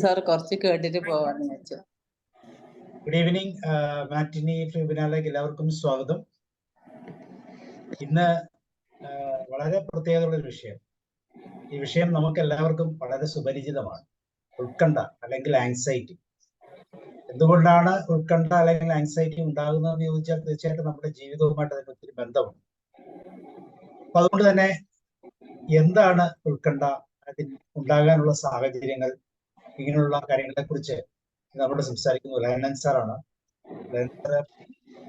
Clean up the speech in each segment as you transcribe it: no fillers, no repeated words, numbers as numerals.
Sir കുറച്ച് കേട്ടിട്ട് പോവാന്ന് വെച്ചു. Good evening. മാറ്റിനി ട്രിബ്യൂണലിലേക്ക് എല്ലാവർക്കും സ്വാഗതം. ഇന്ന് വളരെ പ്രത്യേകതയുള്ള ഒരു വിഷയം. ഈ വിഷയം നമുക്ക് എല്ലാവർക്കും വളരെ സുപരിചിതമാണ്. ഉത്കണ്ഠ അല്ലെങ്കിൽ ആങ്സൈറ്റി. എന്തുകൊണ്ടാണ് ഉത്കണ്ഠ അല്ലെങ്കിൽ ആങ്സൈറ്റി ഉണ്ടാകുന്നതെന്ന് ചോദിച്ചാൽ തീർച്ചയായിട്ടും നമ്മുടെ ജീവിതവുമായിട്ട് അതിന് ഒത്തിരി ബന്ധമുണ്ട്. അപ്പൊ അതുകൊണ്ട് തന്നെ എന്താണ് ഉത്കണ്ഠ, അതിന് ഉണ്ടാകാനുള്ള സാഹചര്യങ്ങൾ, ഇങ്ങനെയുള്ള കാര്യങ്ങളെ കുറിച്ച് നമ്മൾ സംസാരിക്കുന്നത് ലയനൻ സാറാണ്. ലയനൻ സാറ്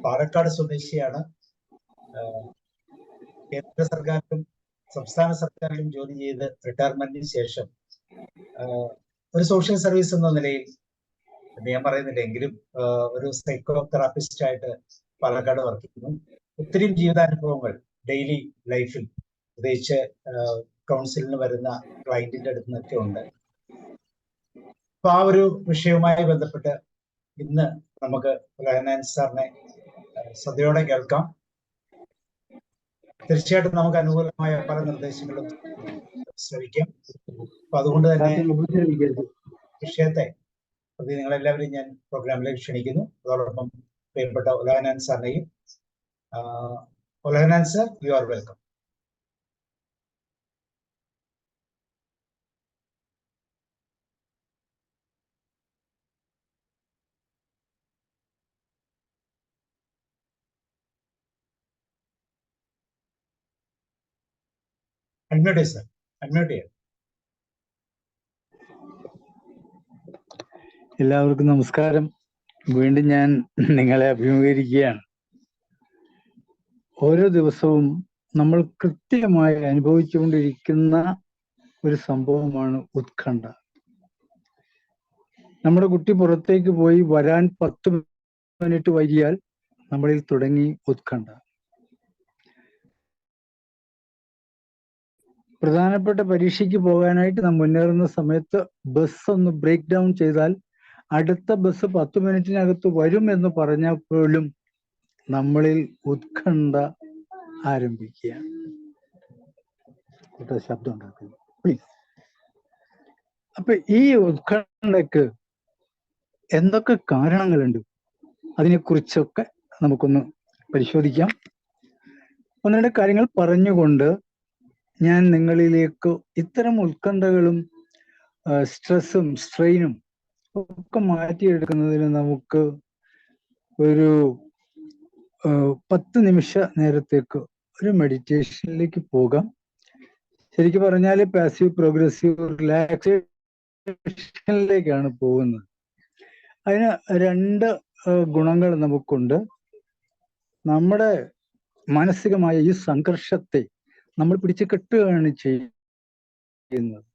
പാലക്കാട് സ്വദേശിയാണ്. കേന്ദ്ര സർക്കാരിലും സംസ്ഥാന സർക്കാരിലും ജോലി ചെയ്ത് റിട്ടയർമെന്റിന് ശേഷം ഒരു സോഷ്യൽ സർവീസ് എന്ന നിലയിൽ, ഞാൻ പറയുന്നില്ല എങ്കിലും, ഒരു സൈക്കോ തെറാപ്പിസ്റ്റ് ആയിട്ട് പാലക്കാട് വർക്ക് ചെയ്യുന്നു. ഒത്തിരി ജീവിതാനുഭവങ്ങൾ ഡെയിലി ലൈഫിൽ, പ്രത്യേകിച്ച് കൗൺസിലിന് വരുന്ന ക്ലയന്റിന്റെ അടുത്ത് നിന്നൊക്കെ ഉണ്ട്. അപ്പൊ ആ ഒരു വിഷയവുമായി ബന്ധപ്പെട്ട് ഇന്ന് നമുക്ക് ലയനൻ സാറിനെ ശ്രദ്ധയോടെ കേൾക്കാം. തീർച്ചയായിട്ടും നമുക്ക് അനുകൂലമായ പല നിർദ്ദേശങ്ങളും ശ്രമിക്കാം. അപ്പൊ അതുകൊണ്ട് തന്നെ വിഷയത്തെ പ്രതി നിങ്ങളെല്ലാവരെയും ഞാൻ പ്രോഗ്രാമിലേക്ക് ക്ഷണിക്കുന്നു. അതോടൊപ്പം പ്രിയപ്പെട്ട ലയനൻ സാറിനെയും. Layanan sir, you are welcome. Admit sir, admit ചെയ്യാം. എല്ലാവർക്കും നമസ്കാരം. വീണ്ടും ഞാൻ നിങ്ങളെ അഭിമുഖീകരിക്കുകയാണ്. ഓരോ ദിവസവും നമ്മൾ കൃത്യമായി അനുഭവിച്ചുകൊണ്ടിരിക്കുന്ന ഒരു സംഭവമാണ് ഉത്കണ്ഠ. നമ്മുടെ കുട്ടി പുറത്തേക്ക് പോയി വരാൻ 10 മിനിറ്റ് വൈകിയാൽ നമ്മളിൽ തുടങ്ങി ഉത്കണ്ഠ. പ്രധാനപ്പെട്ട പരീക്ഷയ്ക്ക് പോകാനായിട്ട് നാം മുന്നേറുന്ന സമയത്ത് ബസ് ഒന്ന് ബ്രേക്ക് ഡൗൺ ചെയ്താൽ അടുത്ത ബസ് 10 മിനിറ്റിനകത്ത് വരും എന്ന് പറഞ്ഞാൽ പോലും നമ്മളിൽ ഉത്കണ്ഠ ആരംഭിക്കുകയാണ്. ശബ്ദം ഉണ്ടാക്കുന്നു പ്ലീസ്. അപ്പൊ ഈ ഉത്കണ്ഠക്ക് എന്തൊക്കെ കാരണങ്ങളുണ്ട്, അതിനെക്കുറിച്ചൊക്കെ നമുക്കൊന്ന് പരിശോധിക്കാം. ഒന്ന് രണ്ട് കാര്യങ്ങൾ പറഞ്ഞുകൊണ്ട് ഞാൻ നിങ്ങളിലേക്ക് ഇത്തരം ഉത്കണ്ഠകളും സ്ട്രെസ്സും സ്ട്രെയിനും ഒക്കെ മാറ്റിയെടുക്കുന്നതിന് നമുക്ക് ഒരു 10 നിമിഷ നേരത്തേക്ക് ഒരു മെഡിറ്റേഷനിലേക്ക് പോകാം. ശരിക്കും പറഞ്ഞാൽ പാസീവ് പ്രോഗ്രസീവ് റിലാക്സേഷനിലേക്കാണ് പോകുന്നത്. അതിന് 2 ഗുണങ്ങൾ നമുക്കുണ്ട്. നമ്മുടെ മാനസികമായ ഈ സംഘർഷത്തെ നമ്മൾ പിടിച്ചു കെട്ടുകയാണ് ചെയ്യുന്നത്.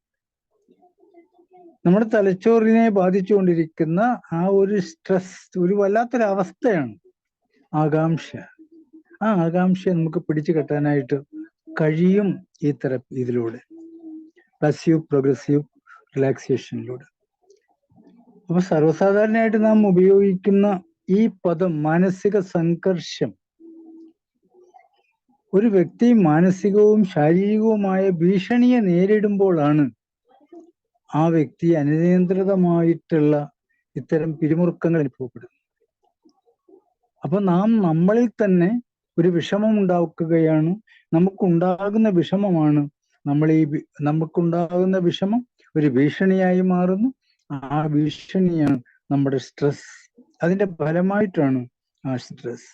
നമ്മുടെ തലച്ചോറിനെ ബാധിച്ചുകൊണ്ടിരിക്കുന്ന ആ ഒരു സ്ട്രെസ്, ഒരു വല്ലാത്തൊരവസ്ഥയാണ് ആകാംക്ഷ. ആ ആകാംക്ഷയെ നമുക്ക് പിടിച്ചു കെട്ടാനായിട്ട് കഴിയും ഈ തെറപ്പി, ഇതിലൂടെ പാസീവ് പ്രോഗ്രസീവ് റിലാക്സേഷനിലൂടെ. അപ്പൊ സർവ്വസാധാരണയായിട്ട് നാം ഉപയോഗിക്കുന്ന ഈ പദം മാനസിക സംഘർഷം, ഒരു വ്യക്തി മാനസികവും ശാരീരികവുമായ ഭീഷണിയെ നേരിടുമ്പോഴാണ് ആ വ്യക്തി അനിയന്ത്രിതമായിട്ടുള്ള ഇത്തരം പിരിമുറുക്കങ്ങൾ അനുഭവപ്പെടുന്നത്. അപ്പൊ നാം നമ്മളിൽ തന്നെ ഒരു വിഷമം ഉണ്ടാക്കുകയാണ്. നമുക്കുണ്ടാകുന്ന വിഷമമാണ് നമുക്കുണ്ടാകുന്ന വിഷമം ഒരു ഭീഷണിയായി മാറുന്നു. ആ ഭീഷണിയാണ് നമ്മുടെ സ്ട്രെസ്. അതിന്റെ ഫലമായിട്ടാണ് ആ സ്ട്രെസ്.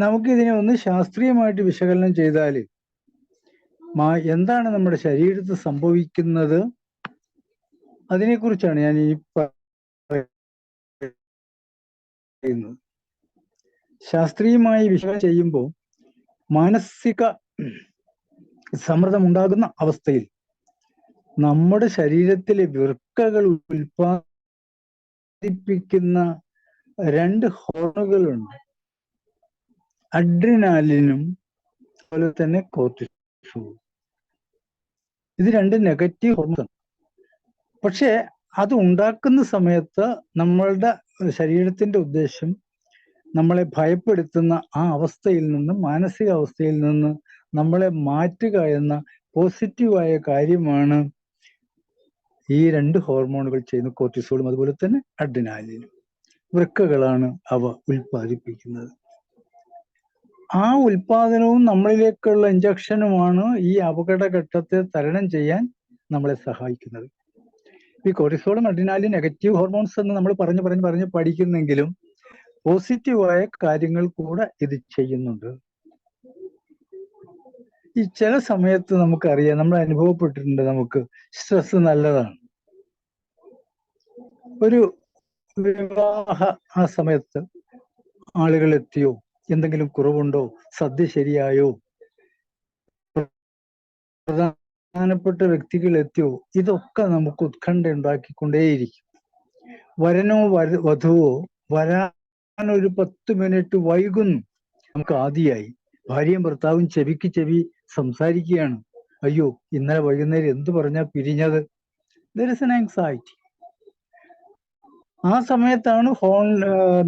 നമുക്കിതിനെ ഒന്ന് ശാസ്ത്രീയമായിട്ട് വിശകലനം ചെയ്താൽ എന്താണ് നമ്മുടെ ശരീരത്തിൽ സംഭവിക്കുന്നത്, അതിനെക്കുറിച്ചാണ് ഞാൻ ഈ പറയുന്നത്. ശാസ്ത്രീയമായി വിശകലനം ചെയ്യുമ്പോൾ മാനസിക സമ്മർദ്ദം ഉണ്ടാകുന്ന അവസ്ഥയിൽ നമ്മുടെ ശരീരത്തിലെ വൃക്കകൾ ഉൽപ്പാദിപ്പിക്കുന്ന 2 ഹോർമോണുകളുണ്ട്. അഡ്രിനാലിനും അതുപോലെ തന്നെ കോർട്ടിസോളും. ഇത് 2 നെഗറ്റീവ് ഹോർമോണാണ്. പക്ഷെ അത് ഉണ്ടാക്കുന്ന സമയത്ത് നമ്മളുടെ ശരീരത്തിന്റെ ഉദ്ദേശം നമ്മളെ ഭയപ്പെടുത്തുന്ന ആ അവസ്ഥയിൽ നിന്ന്, മാനസിക അവസ്ഥയിൽ നിന്ന് നമ്മളെ മാറ്റുക എന്ന പോസിറ്റീവായ കാര്യമാണ് ഈ 2 ഹോർമോണുകൾ ചെയ്യുന്ന കോർട്ടിസോളും അതുപോലെ തന്നെ അഡ്രിനാലിനും. വൃക്കകളാണ് അവ ഉൽപ്പാദിപ്പിക്കുന്നത്. ആ ഉൽപാദനവും നമ്മളിലേക്കുള്ള ഇഞ്ചക്ഷനുമാണ് ഈ അപകടഘട്ടത്തെ തരണം ചെയ്യാൻ നമ്മളെ സഹായിക്കുന്നത്. ഈ കോർട്ടിസോളും അഡ്രിനാലിൻ നെഗറ്റീവ് ഹോർമോൺസ് എന്ന് നമ്മൾ പറഞ്ഞ് പഠിക്കുന്നെങ്കിലും പോസിറ്റീവായ കാര്യങ്ങൾ കൂടെ ഇത് ചെയ്യുന്നുണ്ട്. ഈ ചില സമയത്ത് നമുക്കറിയാം, നമ്മൾ അനുഭവപ്പെട്ടിട്ടുണ്ട്, നമുക്ക് സ്ട്രെസ് നല്ലതാണ്. ഒരു വിവാഹ ആ സമയത്ത് ആളുകൾ എത്തിയോ, എന്തെങ്കിലും കുറവുണ്ടോ, സദ്യ ശരിയായോ, പ്രധാനപ്പെട്ട വ്യക്തികൾ എത്തിയോ, ഇതൊക്കെ നമുക്ക് ഉത്കണ്ഠ ഉണ്ടാക്കിക്കൊണ്ടേയിരിക്കും. വരനോ വധുവോ വരാൻ ഒരു 10 മിനിറ്റ് വൈകുന്നു, നമുക്ക് ആദിയായി. ഭാര്യയും ഭർത്താവും ചെവിക്ക് ചെവി സംസാരിക്കുകയാണ്. അയ്യോ, ഇന്നലെ വൈകുന്നേരം എന്ത് പറഞ്ഞാ പിരിഞ്ഞത്. there is an anxiety. ആ സമയത്താണ്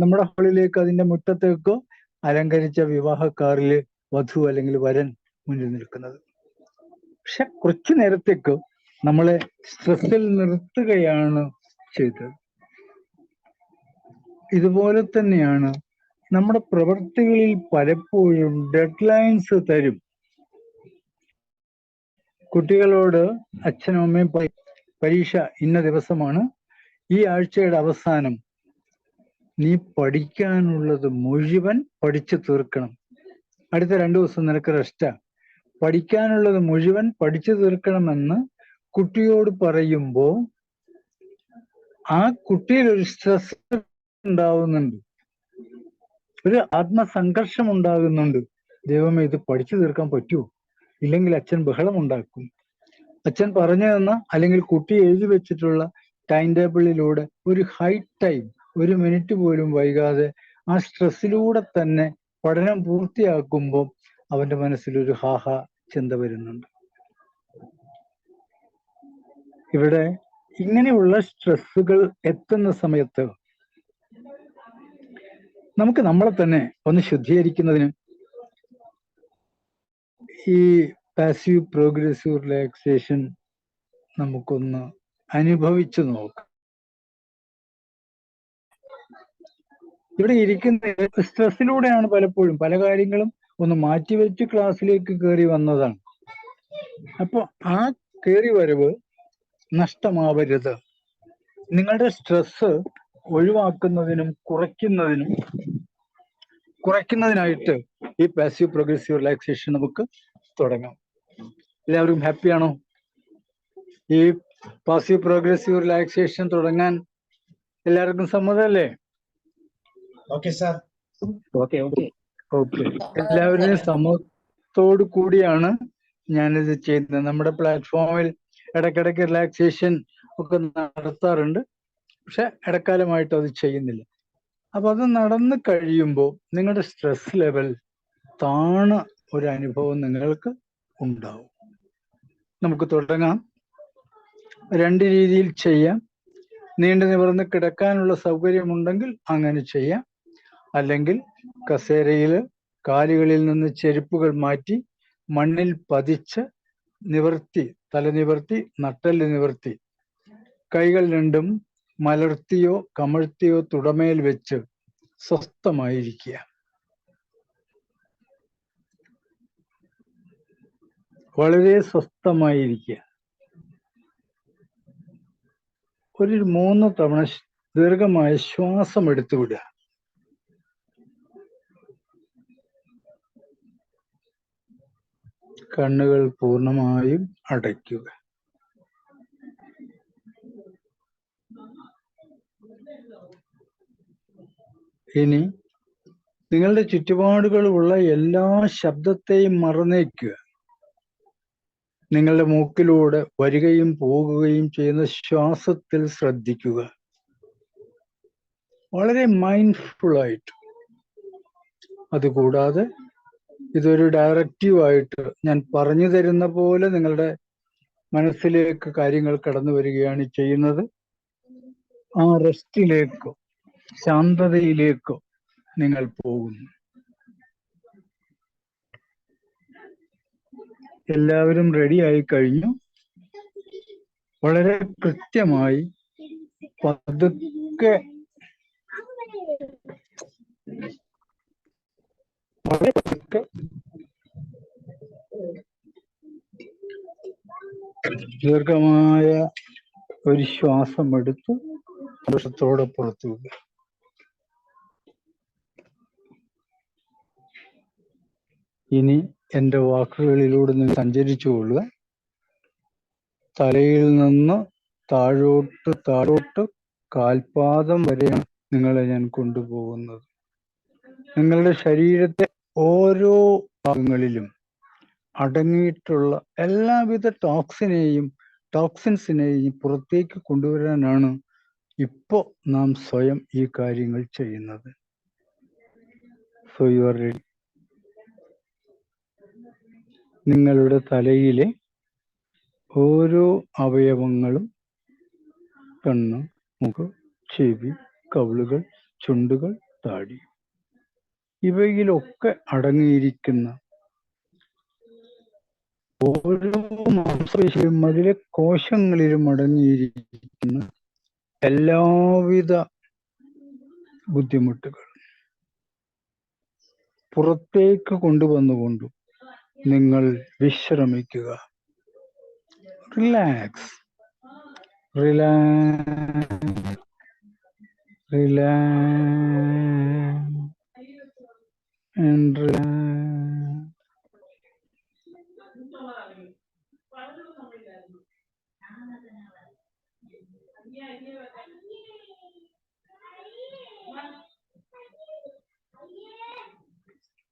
നമ്മുടെ ഹാളിലേക്ക്, അതിന്റെ മുറ്റത്തേക്കോ അലങ്കരിച്ച വിവാഹ കാറില് വധു അല്ലെങ്കിൽ വരൻ മുന്നിൽ നിൽക്കുന്നത്. പക്ഷെ കുറച്ചു നേരത്തേക്ക് നമ്മളെ സ്ട്രെസ്സിൽ നിർത്തുകയാണ് ചെയ്തത്. ഇതുപോലെ തന്നെയാണ് നമ്മുടെ പ്രവൃത്തികളിൽ പലപ്പോഴും ഡെഡ് ലൈൻസ് തരും. കുട്ടികളോട് അച്ഛനും അമ്മയും പരീക്ഷ ഇന്ന ദിവസമാണ്, ഈ ആഴ്ചയുടെ അവസാനം നീ പഠിക്കാനുള്ളത് മുഴുവൻ പഠിച്ചു തീർക്കണം, അടുത്ത 2 ദിവസം നിനക്ക് റെസ്റ്റാ, പഠിക്കാനുള്ളത് മുഴുവൻ പഠിച്ചു തീർക്കണമെന്ന് കുട്ടിയോട് പറയുമ്പോൾ ആ കുട്ടിയിൽ ഒരു സ്ട്രെസ് ഉണ്ടാവുന്നുണ്ട്, ഒരു ആത്മസംഘർഷം ഉണ്ടാകുന്നുണ്ട്. ദൈവമേ, ഇത് പഠിച്ചു തീർക്കാൻ പറ്റുമോ, ഇല്ലെങ്കിൽ അച്ഛൻ ബഹളം ഉണ്ടാക്കും. അച്ഛൻ പറഞ്ഞു തന്ന അല്ലെങ്കിൽ കുട്ടി എഴുതി വെച്ചിട്ടുള്ള ടൈം ടേബിളിലൂടെ ഒരു ഹൈ ടൈം, 1 മിനിറ്റ് പോലും വൈകാതെ ആ സ്ട്രെസ്സിലൂടെ തന്നെ പഠനം പൂർത്തിയാക്കുമ്പോൾ അവന്റെ മനസ്സിലൊരു ഹാഹാ ചിന്ത വരുന്നുണ്ട്. ഇവിടെ ഇങ്ങനെയുള്ള സ്ട്രെസ്സുകൾ എത്തുന്ന സമയത്ത് നമുക്ക് നമ്മളെ തന്നെ ഒന്ന് ശുദ്ധീകരിക്കുന്നതിന് ഈ പാസീവ് പ്രോഗ്രസീവ് റിലാക്സേഷൻ നമുക്കൊന്ന് അനുഭവിച്ചു നോക്കാം. ഇവിടെ ഇരിക്കുന്ന സ്ട്രെസ്സിലൂടെയാണ് പലപ്പോഴും പല കാര്യങ്ങളും ഒന്ന് മാറ്റിവെച്ച് ക്ലാസ്സിലേക്ക് കയറി വന്നതാണ്. അപ്പൊ ആ കയറി വരവ് നഷ്ടമാവരുത്. നിങ്ങളുടെ സ്ട്രെസ് ഒഴിവാക്കുന്നതിനും കുറയ്ക്കുന്നതിനായിട്ട് ഈ പാസീവ് പ്രോഗ്രസീവ് റിലാക്സേഷൻ നമുക്ക് തുടങ്ങാം. എല്ലാവരും ഹാപ്പിയാണോ? ഈ പാസീവ് പ്രോഗ്രസീവ് റിലാക്സേഷൻ തുടങ്ങാൻ എല്ലാവർക്കും സമ്മതമല്ലേ? Okay sir. ഓക്കെ. എല്ലാവരുടെയും സമ്മതത്തോടു കൂടിയാണ് ഞാനിത് ചെയ്യുന്നത്. നമ്മുടെ പ്ലാറ്റ്ഫോമിൽ ഇടയ്ക്കിടയ്ക്ക് റിലാക്സേഷൻ ഒക്കെ നടത്താറുണ്ട്, പക്ഷെ ഇടക്കാലമായിട്ട് അത് ചെയ്യുന്നില്ല. അപ്പൊ അത് നടന്നു കഴിയുമ്പോൾ നിങ്ങളുടെ സ്ട്രെസ് ലെവൽ താണ ഒരു അനുഭവം നിങ്ങൾക്ക് ഉണ്ടാവും. നമുക്ക് തുടങ്ങാം. 2 രീതിയിൽ ചെയ്യാം. നീണ്ടു നിവർന്ന് കിടക്കാനുള്ള സൗകര്യമുണ്ടെങ്കിൽ അങ്ങനെ ചെയ്യാം. അല്ലെങ്കിൽ കസേരയിൽ കാലുകളിൽ നിന്ന് ചെരുപ്പുകൾ മാറ്റി മണ്ണിൽ പതിച്ച് നിവർത്തി, തല നിവർത്തി, നട്ടെല്ല് നിവർത്തി, കൈകൾ രണ്ടും മലർത്തിയോ കമഴ്ത്തിയോ തുടമേൽ വെച്ച് സ്വസ്ഥമായിരിക്കുക. വളരെ സ്വസ്ഥമായിരിക്കുക. ഒരു 3 തവണ ദീർഘമായ ശ്വാസം എടുത്തു വിടുക. കണ്ണുകൾ പൂർണ്ണമായും അടയ്ക്കുക. ഇനി നിങ്ങളുടെ ചുറ്റുപാടുകളുള്ള എല്ലാ ശബ്ദത്തെയും മറന്നേക്കുക. നിങ്ങളുടെ മൂക്കിലൂടെ വരികയും പോകുകയും ചെയ്യുന്ന ശ്വാസത്തിൽ ശ്രദ്ധിക്കുക. വളരെ മൈൻഡ്ഫുള്ളായിട്ട്. അതുകൂടാതെ ഇതൊരു ഡയറക്റ്റീവായിട്ട് ഞാൻ പറഞ്ഞു തരുന്ന പോലെ നിങ്ങളുടെ മനസ്സിലേക്ക് കാര്യങ്ങൾ കടന്നു വരികയാണ് ചെയ്യുന്നത്. ആ റെസ്റ്റിലേക്കോ ശാന്തതയിലേക്കോ നിങ്ങൾ പോകുന്നു. എല്ലാവരും റെഡി ആയി കഴിഞ്ഞു. വളരെ കൃത്യമായി പതുക്കെ വളരെ പതുക്കെ ദീർഘമായ ഒരു ശ്വാസം എടുത്ത് സന്തോഷത്തോടെ പുറത്തു വിടുക. ഇനി എൻ്റെ വാക്കുകളിലൂടെ നിങ്ങൾ സഞ്ചരിച്ചുകൊള്ളുക. തലയിൽ നിന്ന് താഴോട്ട് കാൽപാദം വരെയാണ് നിങ്ങളെ ഞാൻ കൊണ്ടുപോകുന്നത്. നിങ്ങളുടെ ശരീരത്തെ ഓരോ ഭാഗങ്ങളിലും അടങ്ങിയിട്ടുള്ള എല്ലാവിധ ടോക്സിൻസിനെയും പുറത്തേക്ക് കൊണ്ടുവരാനാണ് ഇപ്പോ നാം സ്വയം ഈ കാര്യങ്ങൾ ചെയ്യുന്നത്. So you are ready. നിങ്ങളുടെ തലയിലെ ഓരോ അവയവങ്ങളും, കണ്ണ്, മുഖം, ചെവി, കവിളുകൾ, ചുണ്ടുകൾ, താടി, ഇവയിലൊക്കെ അടങ്ങിയിരിക്കുന്ന ഓരോ മാംസപേശിയിലും അതിലെ കോശങ്ങളിലും അടങ്ങിയിരിക്കുന്ന എല്ലാവിധ ബുദ്ധിമുട്ടുകൾ പുറത്തേക്ക് കൊണ്ടുവന്നുകൊണ്ടും നിങ്ങൾ വിശ്രമിക്കുക. Relax, relax, relax and relax.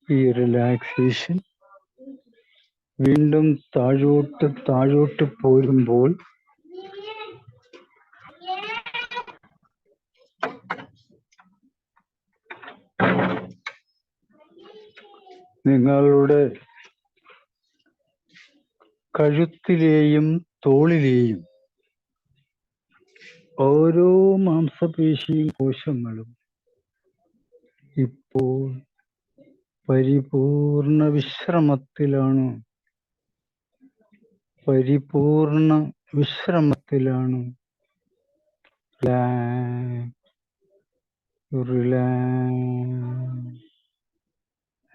ഈ റിലാക്സേഷൻ വീണ്ടും താഴോട്ട് പോരുമ്പോൾ നിങ്ങളുടെ കഴുത്തിലെയും തോളിലെയും ഓരോ മാംസപേശിയും കോശങ്ങളും ഇപ്പോൾ പരിപൂർണ വിശ്രമത്തിലാണ്. Relax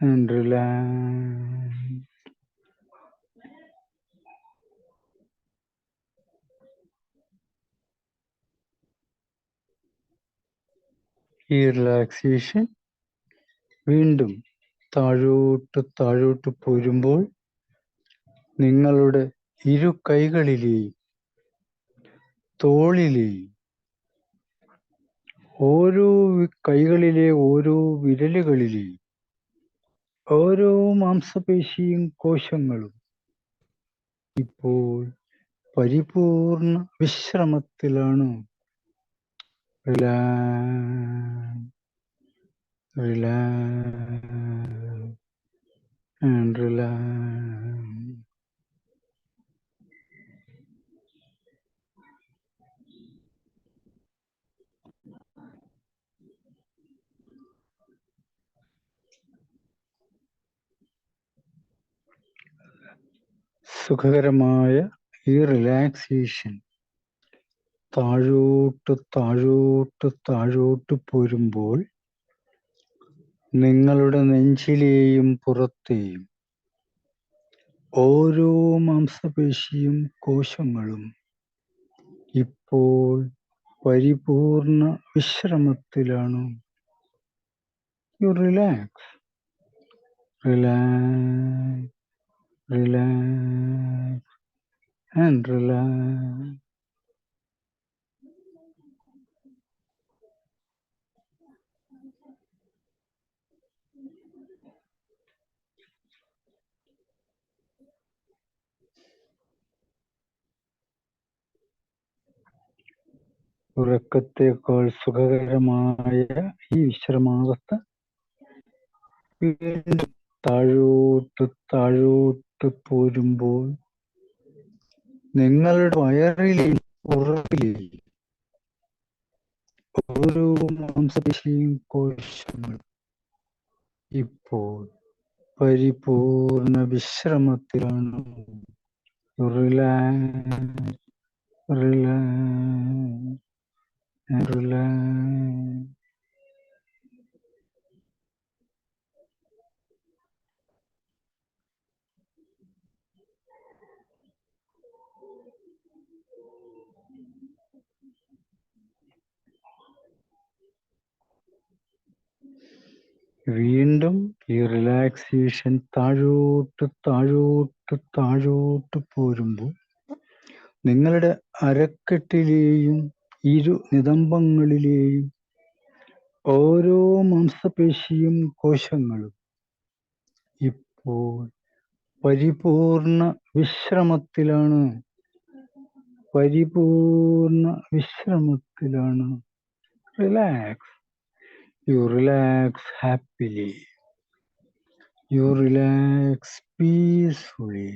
and relax. ഈ റിലാക്സേഷൻ വീണ്ടും താഴോട്ട് പോരുമ്പോൾ നിങ്ങളുടെ ഇരു കൈകളിലെയും തോളിലെയും കൈകളിലെ ഓരോ വിരലുകളിലെയും ഓരോ മാംസപേശിയും കോശങ്ങളും ഇപ്പോൾ പരിപൂർണ വിശ്രമത്തിലാണ്. Relax and relax. സുഖകരമായ ഈ റിലാക്സേഷൻ താഴോട്ട് പോരുമ്പോൾ നിങ്ങളുടെ നെഞ്ചിലെയും പുറത്തെയും ഓരോ മാംസപേശിയും കോശങ്ങളും ഇപ്പോൾ പരിപൂർണ വിശ്രമത്തിലാണ്. You relax, relax, relax and relax. ഉറക്കത്തേക്കാൾ സുഖകരമായ ഈ വിശ്രമാവസ്ഥ വീണ്ടും താഴോട്ട് പോരുമ്പോൾ നിങ്ങളുടെ വയറിലെയും ഉറപ്പിലെയും ഓരോ മാംസപേശിയും കോശങ്ങൾ ഇപ്പോൾ പരിപൂർണ വിശ്രമത്തിലാണ്. Relax relax, and relax. വീണ്ടും ഈ റിലാക്സേഷൻ താഴോട്ട് താഴോട്ട് താഴോട്ട് പോരുമ്പോൾ നിങ്ങളുടെ അരക്കെട്ടിലെയും ഇരു നിതംബങ്ങളിലെയും ഓരോ മാംസപേശിയും കോശങ്ങളും ഇപ്പോൾ പരിപൂർണ വിശ്രമത്തിലാണ്. പരിപൂർണ വിശ്രമത്തിലാണ്. Relax. You relax happily. You relax peacefully.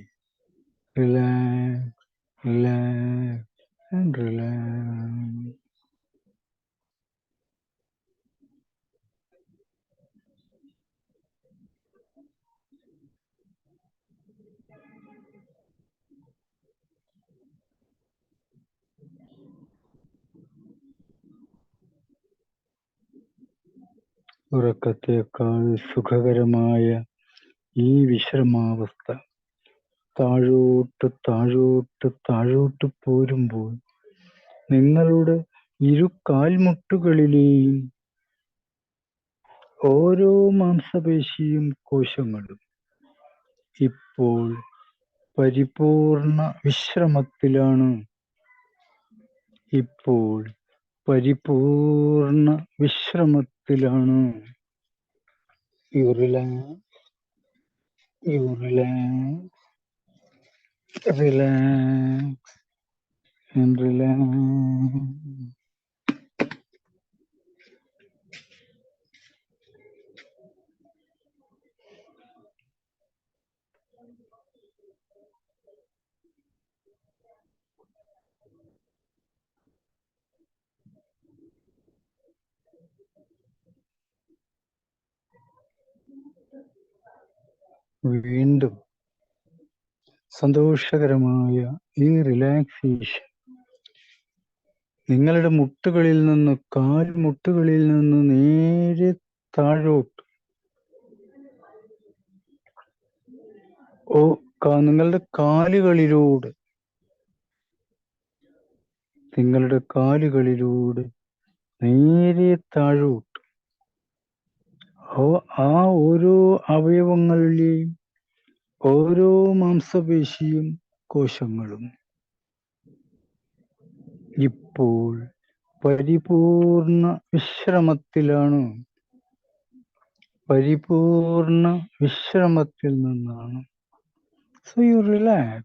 Relax, relax, and relax. ഉറക്കത്തേക്കാൾ സുഖകരമായ ഈ വിശ്രമാവസ്ഥ താഴോട്ട് താഴോട്ട് താഴോട്ട് പോരുമ്പോൾ നിങ്ങളുടെ ഇരു കാൽമുട്ടുകളിലെയും ഓരോ മാംസപേശിയും കോശങ്ങളും ഇപ്പോൾ പരിപൂർണ വിശ്രമത്തിലാണ്. ഇപ്പോൾ പരിപൂർണ വിശ്രമത്തിലാണ്. You relax, you relax, relax, and relax. വീണ്ടും സന്തോഷകരമായ ഈ റിലാക്സേഷൻ നിങ്ങളുടെ മുട്ടുകളിൽ നിന്ന് കാൽമുട്ടുകളിൽ നിന്ന് നേരെ താഴോട്ട് നിങ്ങളുടെ കാലുകളിലൂടെ നേരെ താഴോട്ട് ആ ഓരോ അവയവങ്ങളിലെയും ഓരോ മാംസപേശിയും കോശങ്ങളും ഇപ്പോൾ പരിപൂർണ വിശ്രമത്തിലാണ്. പരിപൂർണ വിശ്രമത്തിൽ നിന്നാണ്. So you relax,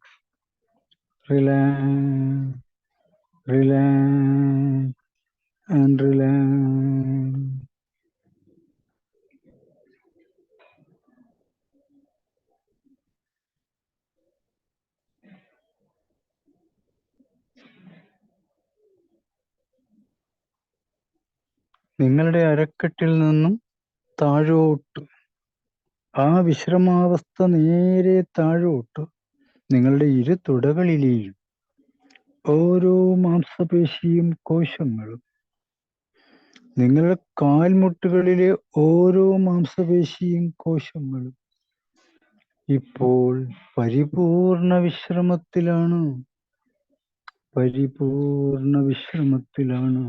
relax, relax, and relax. നിങ്ങളുടെ അരക്കെട്ടിൽ നിന്നും താഴോട്ട് ആ വിശ്രമാവസ്ഥ നേരെ താഴോട്ട് നിങ്ങളുടെ ഇരു തുടകളിലെയും ഓരോ മാംസപേശിയും കോശങ്ങളും നിങ്ങളുടെ കാൽമുട്ടുകളിലെ ഓരോ മാംസപേശിയും കോശങ്ങളും ഇപ്പോൾ പരിപൂർണ വിശ്രമത്തിലാണ്. പരിപൂർണ വിശ്രമത്തിലാണ്.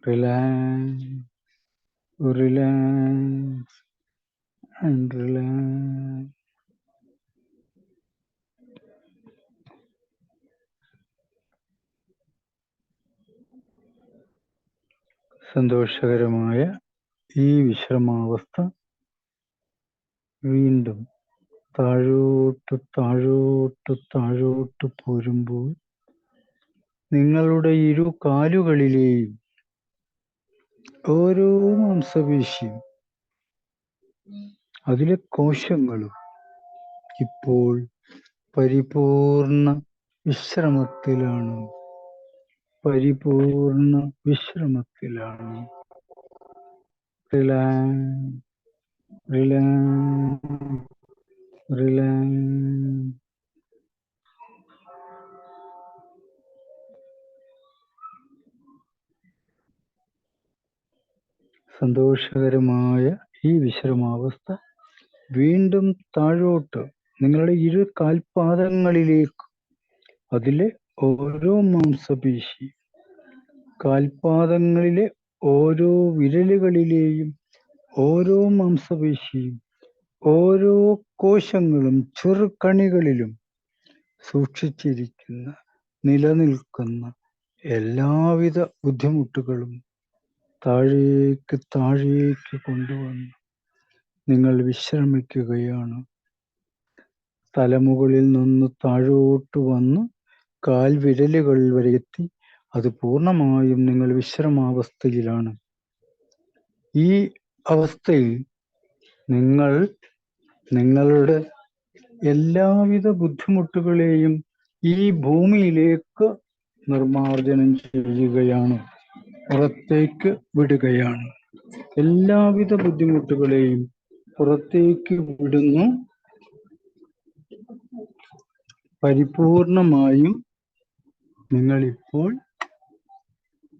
Relax, relax, and relax. സന്തോഷകരമായ ഈ വിശ്രമാവസ്ഥ വീണ്ടും താഴോട്ട് താഴോട്ട് താഴോട്ട് പോരുമ്പോൾ നിങ്ങളുടെ ഇരു കാലുകളിലെയും ഓരോ മാംസപേശിയും അതിലെ കോശങ്ങളും ഇപ്പോൾ പരിപൂർണ വിശ്രമത്തിലാണ്. പരിപൂർണ വിശ്രമത്തിലാണ്. Relax, relax, relax. സന്തോഷകരമായ ഈ വിശ്രമാവസ്ഥ വീണ്ടും താഴോട്ട് നിങ്ങളുടെ ഇരു കാൽപാദങ്ങളിലേക്ക്, അതിലെ ഓരോ മാംസപേശി, കാൽപാദങ്ങളിലെ ഓരോ വിരലുകളിലെയും ഓരോ മാംസപേശിയും ഓരോ കോശങ്ങളും ചെറുകണികളിലും സൂക്ഷിച്ചിരിക്കുന്ന നിലനിൽക്കുന്ന എല്ലാവിധ ബുദ്ധിമുട്ടുകളും താഴേക്ക് താഴേക്ക് കൊണ്ടുവന്ന് നിങ്ങൾ വിശ്രമിക്കുകയാണ്. തലമുകളിൽ നിന്ന് താഴോട്ട് വന്ന് കാൽവിരലുകൾ വരെ എത്തി. അത് പൂർണ്ണമായും നിങ്ങൾ വിശ്രമാവസ്ഥയിലാണ്. ഈ അവസ്ഥയിൽ നിങ്ങൾ നിങ്ങളുടെ എല്ലാവിധ ബുദ്ധിമുട്ടുകളെയും ഈ ഭൂമിയിലേക്ക് നിർമ്മാർജ്ജനം ചെയ്യുകയാണ്, പുറത്തേക്ക് വിടുകയാണ്. എല്ലാവിധ ബുദ്ധിമുട്ടുകളെയും പുറത്തേക്ക് വിടുന്നു. പരിപൂർണമായും നിങ്ങളിപ്പോൾ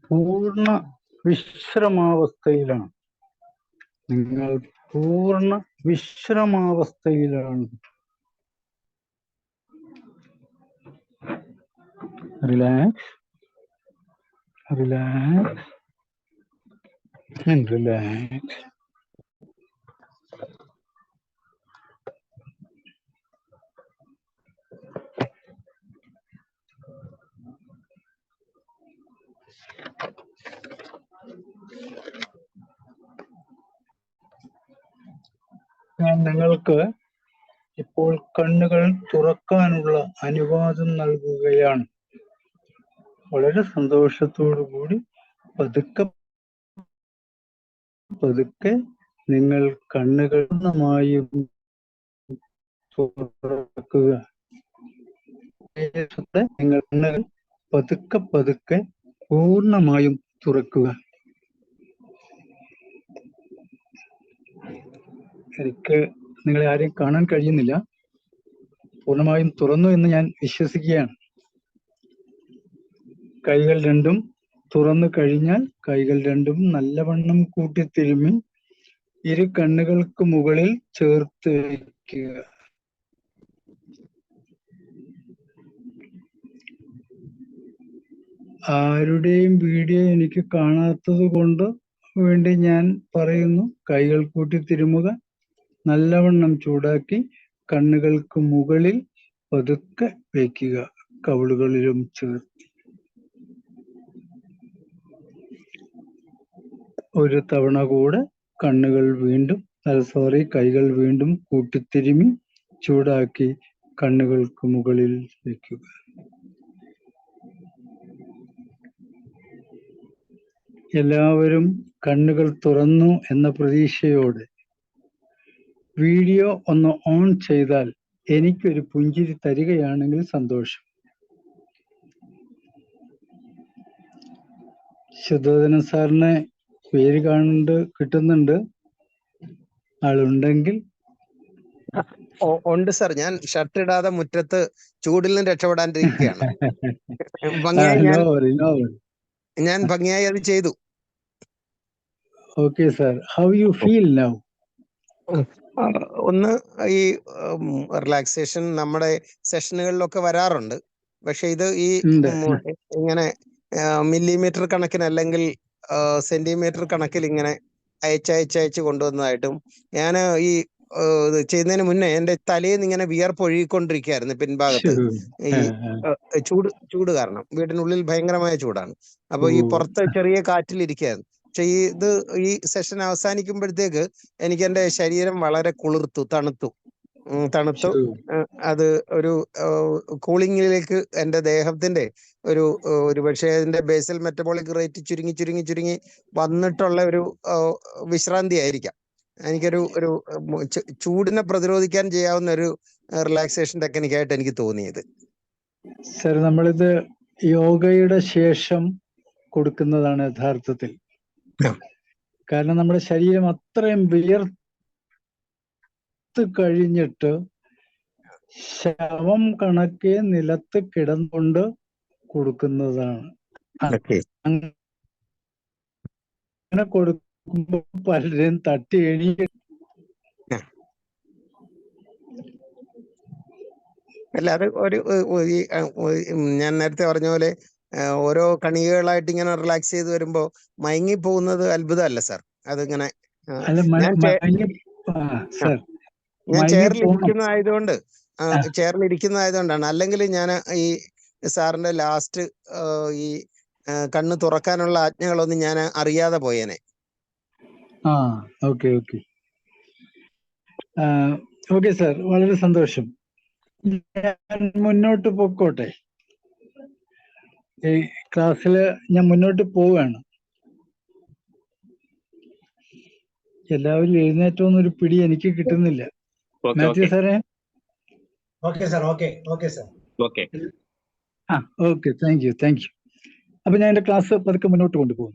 പൂർണ്ണ വിശ്രമാവസ്ഥയിലാണ്. നിങ്ങൾ പൂർണ്ണ വിശ്രമാവസ്ഥയിലാണ്. Relax, relax and relax. ഞാൻ നിങ്ങൾക്ക് ഇപ്പോൾ കണ്ണുകൾ തുറക്കാനുള്ള അനുവാദം നൽകുകയാണ്. വളരെ സന്തോഷത്തോടു കൂടി പതുക്കെ പതുക്കെ നിങ്ങൾ കണ്ണുകൾ പൂർണ്ണമായും തുറക്കുക. നിങ്ങൾ കണ്ണുകൾ പതുക്കെ പതുക്കെ പൂർണ്ണമായും തുറക്കുക. എനിക്ക് നിങ്ങളെ ആരെയും കാണാൻ കഴിയുന്നില്ല. പൂർണ്ണമായും തുറന്നു എന്ന് ഞാൻ വിശ്വസിക്കുകയാണ്. കൈകൾ രണ്ടും തുറന്നു കഴിഞ്ഞാൽ കൈകൾ രണ്ടും നല്ലവണ്ണം കൂട്ടിത്തിരുമ്മി ഇരു കണ്ണുകൾക്ക് മുകളിൽ ചേർത്ത് വയ്ക്കുക. ആരുടെയും വീഡിയോ എനിക്ക് കാണാത്തത് കൊണ്ട് വേണ്ടി ഞാൻ പറയുന്നു. കൈകൾ കൂട്ടിത്തിരുമുക, നല്ലവണ്ണം ചൂടാക്കി കണ്ണുകൾക്ക് മുകളിൽ പതുക്കെ വയ്ക്കുക, കവിളുകളിലും ചേർത്ത്. ഒരു തവണ കൂടെ കണ്ണുകൾ വീണ്ടും കൈകൾ വീണ്ടും കൂട്ടിത്തിരുമി ചൂടാക്കി കണ്ണുകൾക്ക് മുകളിൽ വയ്ക്കുക. എല്ലാവരും കണ്ണുകൾ തുറന്നു എന്ന പ്രതീക്ഷയോടെ വീഡിയോ ഒന്ന് ഓൺ ചെയ്താൽ എനിക്കൊരു പുഞ്ചിരി തരികയാണെങ്കിൽ സന്തോഷം. ശുദ്ധോദന സാറിനെ പേര് കാണുന്നുണ്ട്, കിട്ടുന്നുണ്ട്. ആളുണ്ടെങ്കിൽ. ഉണ്ട് സാർ, ഞാൻ ഷർട്ട് ഇടാതെ മുറ്റത്ത് ചൂടിൽ നിന്ന് രക്ഷപ്പെടാണ്ടിരിക്കുകയാണ്. ഞാൻ ഭംഗിയായി അത് ചെയ്തു. Okay sir, how you feel now? ഒന്ന് ഈ റിലാക്സേഷൻ നമ്മുടെ സെഷനുകളിലൊക്കെ വരാറുണ്ട്. പക്ഷെ ഇത് ഈ ഇങ്ങനെ മില്ലിമീറ്റർ കണക്കിന് അല്ലെങ്കിൽ സെന്റിമീറ്റർ കണക്കിൽ ഇങ്ങനെ അയച്ചയച്ച് കൊണ്ടുവന്നതായിട്ടും, ഞാൻ ഈ ചെയ്യുന്നതിന് മുന്നേ എന്റെ തലയിൽ നിന്ന് ഇങ്ങനെ വിയർപ്പൊഴുകിക്കൊണ്ടിരിക്കുകയായിരുന്നു പിൻഭാഗത്ത്. ഈ ചൂട് കാരണം വീടിനുള്ളിൽ ഭയങ്കരമായ ചൂടാണ്. അപ്പൊ ഈ പുറത്ത് ചെറിയ കാറ്റിലിരിക്കുകയായിരുന്നു. പക്ഷെ ഈ സെഷൻ അവസാനിക്കുമ്പോഴത്തേക്ക് എനിക്ക് എന്റെ ശരീരം വളരെ തണുത്തു. അത് ഒരു കൂളിങ്ങിലേക്ക് എന്റെ ദേഹത്തിന്റെ ഒരു പക്ഷേ അതിന്റെ ബേസൽ മെറ്റബോളിക് റേറ്റ് ചുരുങ്ങി വന്നിട്ടുള്ള ഒരു വിശ്രാന്തി ആയിരിക്കാം. എനിക്കൊരു ചൂടിനെ പ്രതിരോധിക്കാൻ ചെയ്യാവുന്ന ഒരു റിലാക്സേഷൻ ടെക്നിക്കായിട്ട് എനിക്ക് തോന്നിയത്. സർ, നമ്മളിത് യോഗയുടെ ശേഷം കൊടുക്കുന്നതാണ് യഥാർത്ഥത്തിൽ. കാരണം നമ്മുടെ ശരീരം അത്രയും വിയർത്ത് കഴിഞ്ഞിട്ട് ശവം കണക്കെ നിലത്ത് കിടന്നുകൊണ്ട് കൊടുക്കുന്നതാണ്. അങ്ങനെ പലരും തട്ടി എണീക്ക. അല്ല, അത് ഞാൻ നേരത്തെ പറഞ്ഞ പോലെ ഓരോ കണികകളായിട്ട് ഇങ്ങനെ റിലാക്സ് ചെയ്ത് വരുമ്പോ മയങ്ങി പോകുന്നത് അത്ഭുതമല്ല സാർ. അതിങ്ങനെ അല്ല ഞാൻ സർ ഞാൻ മയങ്ങി പോണം. ചെയറിലിരിക്കുന്നതായതുകൊണ്ടാണ്. അല്ലെങ്കിൽ ഞാൻ ഈ സാറിന്റെ ലാസ്റ്റ് ഈ കണ്ണ് തുറക്കാനുള്ള ആജ്ഞകളൊന്നും ഞാൻ അറിയാതെ പോയേനെ. ഓക്കെ ഓക്കെ ഓക്കെ സാർ, വളരെ സന്തോഷം. ഞാൻ മുന്നോട്ട് പോയിക്കോട്ടെ. ഈ ക്ലാസ്സിൽ ഞാൻ മുന്നോട്ട് പോവുകയാണ്. എല്ലാവരും എഴുന്നേറ്റോന്നൊരു പിടി എനിക്ക് കിട്ടുന്നില്ല. മാത്യു സാറേ? Okay sir, okay sir. Okay, thank U. അപ്പൊ ഞാൻ എൻ്റെ ക്ലാസ് പതുക്കെ മുന്നോട്ട് കൊണ്ടുപോകും.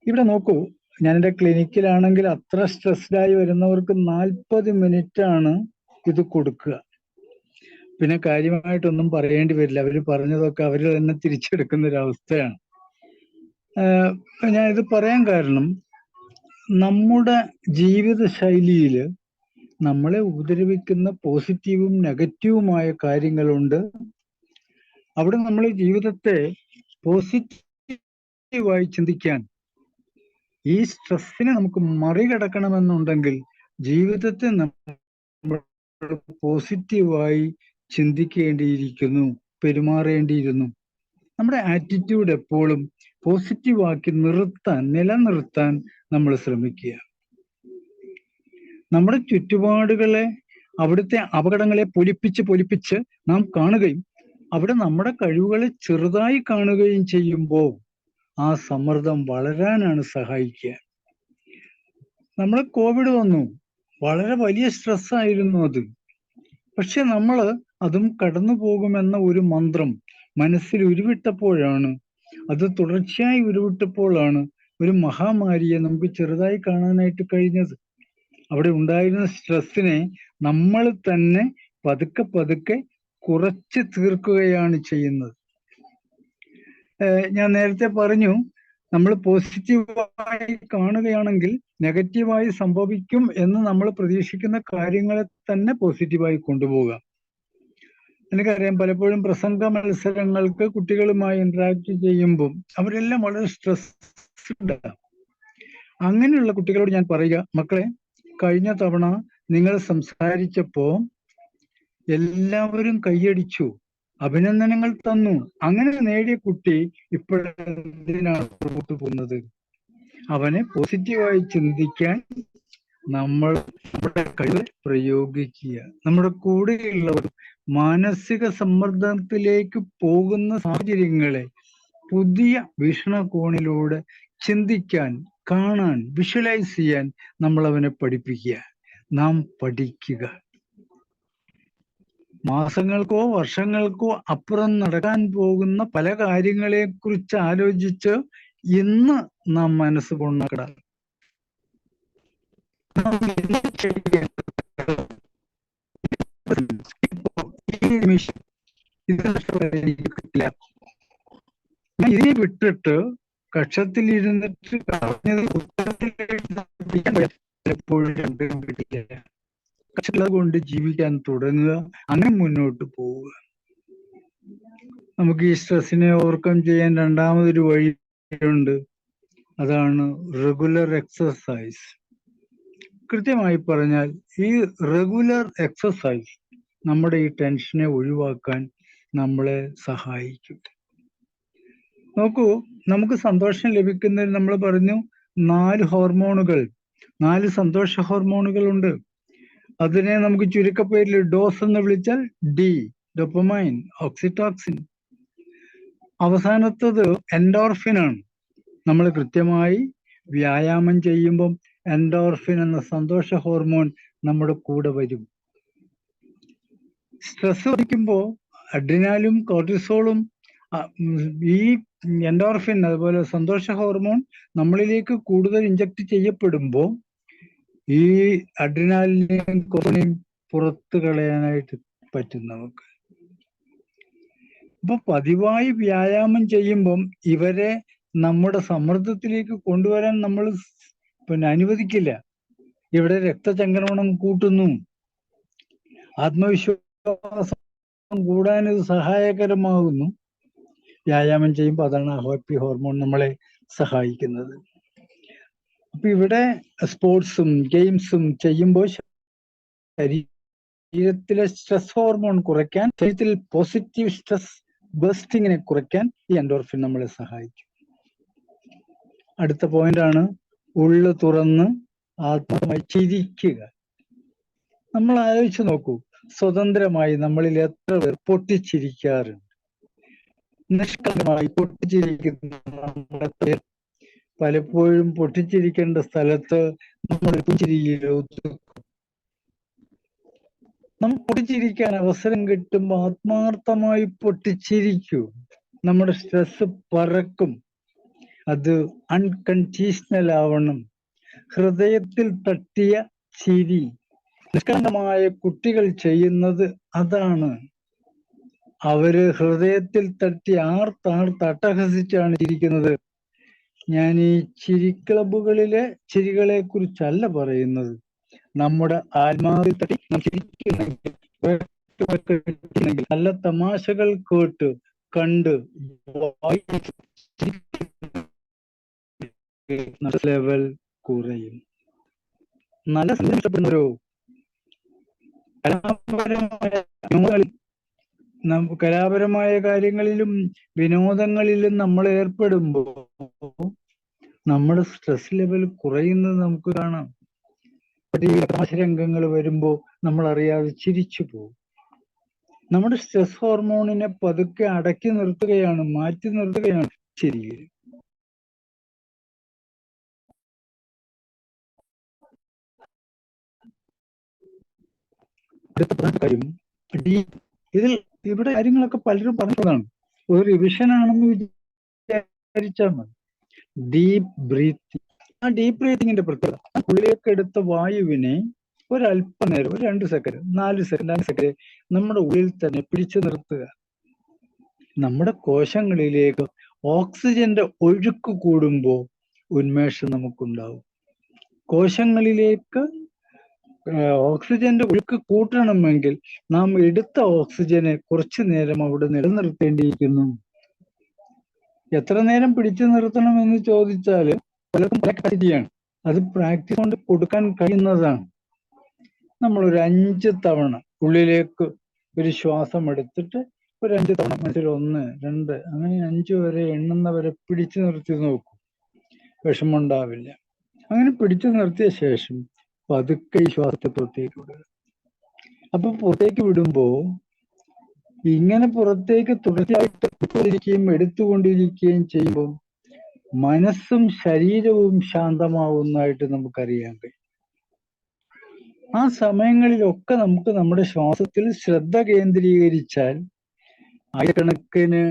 ഇവിടെ നോക്കൂ, ഞാൻ എൻ്റെ ക്ലിനിക്കിലാണെങ്കിൽ അത്ര സ്ട്രെസ്ഡ് ആയി വരുന്നവർക്ക് 40 മിനിറ്റ് ആണ് ഇത് കൊടുക്കുക. പിന്നെ കാര്യമായിട്ടൊന്നും പറയേണ്ടി വരില്ല. അവർ പറഞ്ഞതൊക്കെ അവർ തന്നെ തിരിച്ചെടുക്കുന്ന ഒരു അവസ്ഥയാണ്. ഞാൻ ഇത് പറയാൻ കാരണം, നമ്മുടെ ജീവിത ശൈലിയിൽ നമ്മളെ ഉപദ്രവിക്കുന്ന പോസിറ്റീവും നെഗറ്റീവുമായ കാര്യങ്ങളുണ്ട്. അവിടെ നമ്മൾ ജീവിതത്തെ പോസിറ്റീവായി ചിന്തിക്കാൻ, ഈ സ്ട്രെസ്സിനെ നമുക്ക് മറികടക്കണമെന്നുണ്ടെങ്കിൽ ജീവിതത്തെ നമ്മൾ പോസിറ്റീവായി ചിന്തിക്കേണ്ടിയിരിക്കുന്നു, പെരുമാറേണ്ടിയിരുന്നു. നമ്മുടെ ആറ്റിറ്റ്യൂഡ് എപ്പോഴും പോസിറ്റീവാക്കി നിലനിർത്താൻ നമ്മൾ ശ്രമിക്കുക. നമ്മുടെ ചുറ്റുപാടുകളെ, അവിടുത്തെ അപകടങ്ങളെ പൊലിപ്പിച്ച് നാം കാണുകയും അവിടെ നമ്മുടെ കഴിവുകളെ ചെറുതായി കാണുകയും ചെയ്യുമ്പോൾ ആ സമ്മർദ്ദം വളരാനാണ് സഹായിക്കുക. നമ്മളെ കോവിഡ് വന്നു, വളരെ വലിയ സ്ട്രെസ്സായിരുന്നു അത്. പക്ഷെ നമ്മൾ അതും കടന്നു പോകുമെന്ന ഒരു മന്ത്രം മനസ്സിൽ ഉരുവിട്ടപ്പോഴാണ്, അത് തുടർച്ചയായി ഉരുവിട്ടപ്പോഴാണ് ഒരു മഹാമാരിയെ നമുക്ക് ചെറുതായി കാണാനായിട്ട് കഴിഞ്ഞത്. അവിടെ ഉണ്ടായിരുന്ന സ്ട്രെസ്സിനെ നമ്മൾ തന്നെ പതുക്കെ കുറച്ച് തീർക്കുകയാണ് ചെയ്യുന്നത്. ഞാൻ നേരത്തെ പറഞ്ഞു, നമ്മൾ പോസിറ്റീവായി കാണുകയാണെങ്കിൽ നെഗറ്റീവായി സംഭവിക്കും എന്ന് നമ്മൾ പ്രതീക്ഷിക്കുന്ന കാര്യങ്ങളെ തന്നെ പോസിറ്റീവായി കൊണ്ടുപോകുക. എനിക്കറിയാം, പലപ്പോഴും പ്രസംഗ മത്സരങ്ങൾക്ക് കുട്ടികളുമായി ഇന്ററാക്ട് ചെയ്യുമ്പോൾ അവരെല്ലാം വളരെ സ്ട്രെസ്ഡ്. അങ്ങനെയുള്ള കുട്ടികളോട് ഞാൻ പറയുക, മക്കളെ, കഴിഞ്ഞ തവണ നിങ്ങൾ സംസാരിച്ചപ്പോ എല്ലാവരും കൈയടിച്ചു, അഭിനന്ദനങ്ങൾ തന്നു. അങ്ങനെ നേടിയ കുട്ടി ഇപ്പോഴെന്തിനാണ് പുറത്തു പോകുന്നത്? അവനെ പോസിറ്റീവായി ചിന്തിക്കാൻ നമ്മൾ നമ്മുടെ കഴിവ് പ്രയോഗിക്കുക. നമ്മുടെ കൂടെയുള്ളവർ മാനസിക സമ്മർദ്ദത്തിലേക്ക് പോകുന്ന സാഹചര്യങ്ങളെ പുതിയ വീക്ഷണകോണിലൂടെ ചിന്തിക്കാൻ, കാണാൻ, വിഷ്വലൈസ് ചെയ്യാൻ നമ്മൾ അവനെ പഠിപ്പിക്കുക. നാം പഠിക്കുക. മാസങ്ങൾക്കോ വർഷങ്ങൾക്കോ അപ്പുറം നടക്കാൻ പോകുന്ന പല കാര്യങ്ങളെ കുറിച്ച് ആലോചിച്ച് ഇന്ന് നാം മനസ്സ് കൊണ്ടട ഇതിനെ വിട്ടിട്ട് കക്ഷത്തിലിരുന്നിട്ട് പലപ്പോഴും കിട്ടില്ല. കക്ഷങ്ങളെ കൊണ്ട് ജീവിക്കാൻ തുടങ്ങുക, അങ്ങനെ മുന്നോട്ട് പോവുക. നമുക്ക് ഈ സ്ട്രെസ്സിനെ ഓവർകം ചെയ്യാൻ രണ്ടാമതൊരു വഴിയുണ്ട്. അതാണ് റെഗുലർ എക്സസൈസ്. കൃത്യമായി പറഞ്ഞാൽ ഈ റെഗുലർ എക്സസൈസ് നമ്മുടെ ഈ ടെൻഷനെ ഒഴിവാക്കാൻ നമ്മളെ സഹായിക്കും. നോക്കൂ, നമുക്ക് സന്തോഷം ലഭിക്കുന്നതിന് നമ്മൾ പറഞ്ഞു 4 സന്തോഷ ഹോർമോണുകൾ ഉണ്ട്. അതിനെ നമുക്ക് ചുരുക്കപ്പേരിൽ ഡോസ് എന്ന് വിളിച്ചാൽ ഡി, ഡോപ്പമൈൻ, ഓക്സിറ്റോക്സിൻ. അവസാനത്തത് എൻഡോർഫിൻ ആണ്. നമ്മൾ കൃത്യമായി വ്യായാമം ചെയ്യുമ്പം എൻഡോർഫിൻ എന്ന സന്തോഷ ഹോർമോൺ നമ്മുടെ കൂടെ വരും. സ്ട്രെസ് വഹിക്കുമ്പോൾ അഡ്രിനാലും കോർട്ടിസോളും ഈ എൻഡോർഫിൻ, അതുപോലെ സന്തോഷ ഹോർമോൺ നമ്മളിലേക്ക് കൂടുതൽ ഇഞ്ചക്ട് ചെയ്യപ്പെടുമ്പോൾ ഈ അഡ്രിനാലിനെയും കോർട്ടിസോളിനെയും പുറത്തു കളയാനായിട്ട് പറ്റും നമുക്ക്. അപ്പൊ പതിവായി വ്യായാമം ചെയ്യുമ്പം ഇവരെ നമ്മുടെ സമ്മർദ്ദത്തിലേക്ക് കൊണ്ടുവരാൻ നമ്മൾ പിന്നെ അനുവദിക്കില്ല. ഇവിടെ രക്തചംക്രമണം കൂട്ടുന്നു, ആത്മവിശ്വാസം കൂടാൻ ഇത് സഹായകരമാകുന്നു. വ്യായാമം ചെയ്യുമ്പോൾ അതാണ് ഹാപ്പി ഹോർമോൺ നമ്മളെ സഹായിക്കുന്നത്. അപ്പൊ ഇവിടെ സ്പോർട്സും ഗെയിംസും ചെയ്യുമ്പോൾ ശരീരത്തിലെ സ്ട്രെസ് ഹോർമോൺ കുറയ്ക്കാൻ, ശരീരത്തിൽ പോസിറ്റീവ് സ്ട്രെസ് ബേസ്റ്റിങ്ങിനെ കുറയ്ക്കാൻ ഈ എൻഡോർഫിൻ നമ്മളെ സഹായിക്കും. അടുത്ത പോയിന്റാണ് ഉള്ളു തുറന്ന് ആത്മാർത്ഥമായി ചിരിക്കുക. നമ്മൾ ആലോചിച്ച് നോക്കൂ, സ്വതന്ത്രമായി നമ്മളിൽ എത്ര പേർ പൊട്ടിച്ചിരിക്കാറുണ്ട്? നിഷ്കളങ്കമായി പൊട്ടിച്ചിരിക്കുന്ന നമ്മുടെ പേർ പലപ്പോഴും പൊട്ടിച്ചിരിക്കേണ്ട സ്ഥലത്ത് നമ്മൾ പുഞ്ചിരിയിലോ നമ്മൾ പൊട്ടിച്ചിരിക്കാൻ അവസരം കിട്ടുമ്പോൾ ആത്മാർത്ഥമായി പൊട്ടിച്ചിരിക്കൂ. നമ്മുടെ സ്ട്രെസ് പറക്കും. അത് അൺകണ്ടീഷണൽ ആവണം. ഹൃദയത്തിൽ തട്ടിയ ചിരി. നിഷ്കളങ്കമായ കുട്ടികൾ ചെയ്യുന്നത് അതാണ്. അവര് ഹൃദയത്തിൽ തട്ടി ആർത്തട്ടഹസിച്ചാണ് ചിരിക്കുന്നത്. ഞാൻ ഈ ചിരി ക്ലബുകളിലെ ചിരികളെ കുറിച്ചല്ല പറയുന്നത്. നമ്മുടെ ആത്മാവിൽ തട്ടി നല്ല തമാശകൾ കേട്ട് കണ്ട് ലെവൽ കുറയും. നല്ല ഇഷ്ടപ്പെടുന്നവരോ കലാപരമായ കാര്യങ്ങളിലും വിനോദങ്ങളിലും നമ്മൾ ഏർപ്പെടുമ്പോൾ നമ്മുടെ സ്ട്രെസ് ലെവൽ കുറയുന്നത് നമുക്ക് കാണാം. തമാശരംഗങ്ങൾ വരുമ്പോൾ നമ്മൾ അറിയാതെ ചിരിച്ചു പോകും. നമ്മുടെ സ്ട്രെസ് ഹോർമോണിനെ പതുക്കെ അടക്കി നിർത്തുകയാണ്, മാറ്റി നിർത്തുകയാണ് ചിരിയിൽ. കാര്യം ഇതിൽ ഇവിടെ കാര്യങ്ങളൊക്കെ പലരും പറഞ്ഞതാണ്. ഒരു റിവിഷൻ ആണെന്ന് വിചാരിച്ചാൽ മതി. Deep breathing. ആ ഡീപ്പ് ബ്രീത്തിങ്ങിന്റെ പ്രത്യേകത, ഉള്ളിലേക്ക് എടുത്ത വായുവിനെ ഒരല്പനേരം, ഒരു 2 സെക്കൻഡ് 4 സെക്കൻഡ് 5 സെക്കൻഡ് നമ്മുടെ ഉള്ളിൽ തന്നെ പിടിച്ചു നിർത്തുക. നമ്മുടെ കോശങ്ങളിലേക്ക് ഓക്സിജന്റെ ഒഴുക്ക് കൂടുമ്പോൾ ഉന്മേഷം നമുക്കുണ്ടാവും. കോശങ്ങളിലേക്ക് ഓക്സിജന്റെ ഒഴുക്ക് കൂട്ടണമെങ്കിൽ നാം എടുത്ത ഓക്സിജനെ കുറച്ചു നേരം അവിടെ നിലനിർത്തേണ്ടിയിരിക്കുന്നു. എത്ര നേരം പിടിച്ചു നിർത്തണം എന്ന് ചോദിച്ചാൽ പലർക്കും പല കാര്യമാണ്. അത് പ്രാക്ടീസ് കൊണ്ട് കൊടുക്കാൻ കഴിയുന്നതാണ്. നമ്മൾ ഒരു 5 തവണ ഉള്ളിലേക്ക് ഒരു ശ്വാസം എടുത്തിട്ട് ഒരു 5 തവണ മനസ്സിൽ 1 2 അങ്ങനെ 5 വരെ എണ്ണുന്നവരെ പിടിച്ചു നിർത്തി നോക്കൂ. വിഷമമുണ്ടാവില്ല. അങ്ങനെ പിടിച്ചു നിർത്തിയ ശേഷം പതുക്കെ ഈ ശ്വാസത്തെ പുറത്തേക്ക് വിടുക. അപ്പൊ പുറത്തേക്ക് വിടുമ്പോ ഇങ്ങനെ പുറത്തേക്ക് തുടർച്ചയായിട്ട് എടുത്തുകൊണ്ടിരിക്കുകയും ചെയ്യുമ്പോൾ മനസ്സും ശരീരവും ശാന്തമാവുന്നതായിട്ട് നമുക്കറിയാൻ കഴിയും. ആ സമയങ്ങളിലൊക്കെ നമുക്ക് നമ്മുടെ ശ്വാസത്തിൽ ശ്രദ്ധ കേന്ദ്രീകരിച്ചാൽ ആയിരക്കണക്കിന്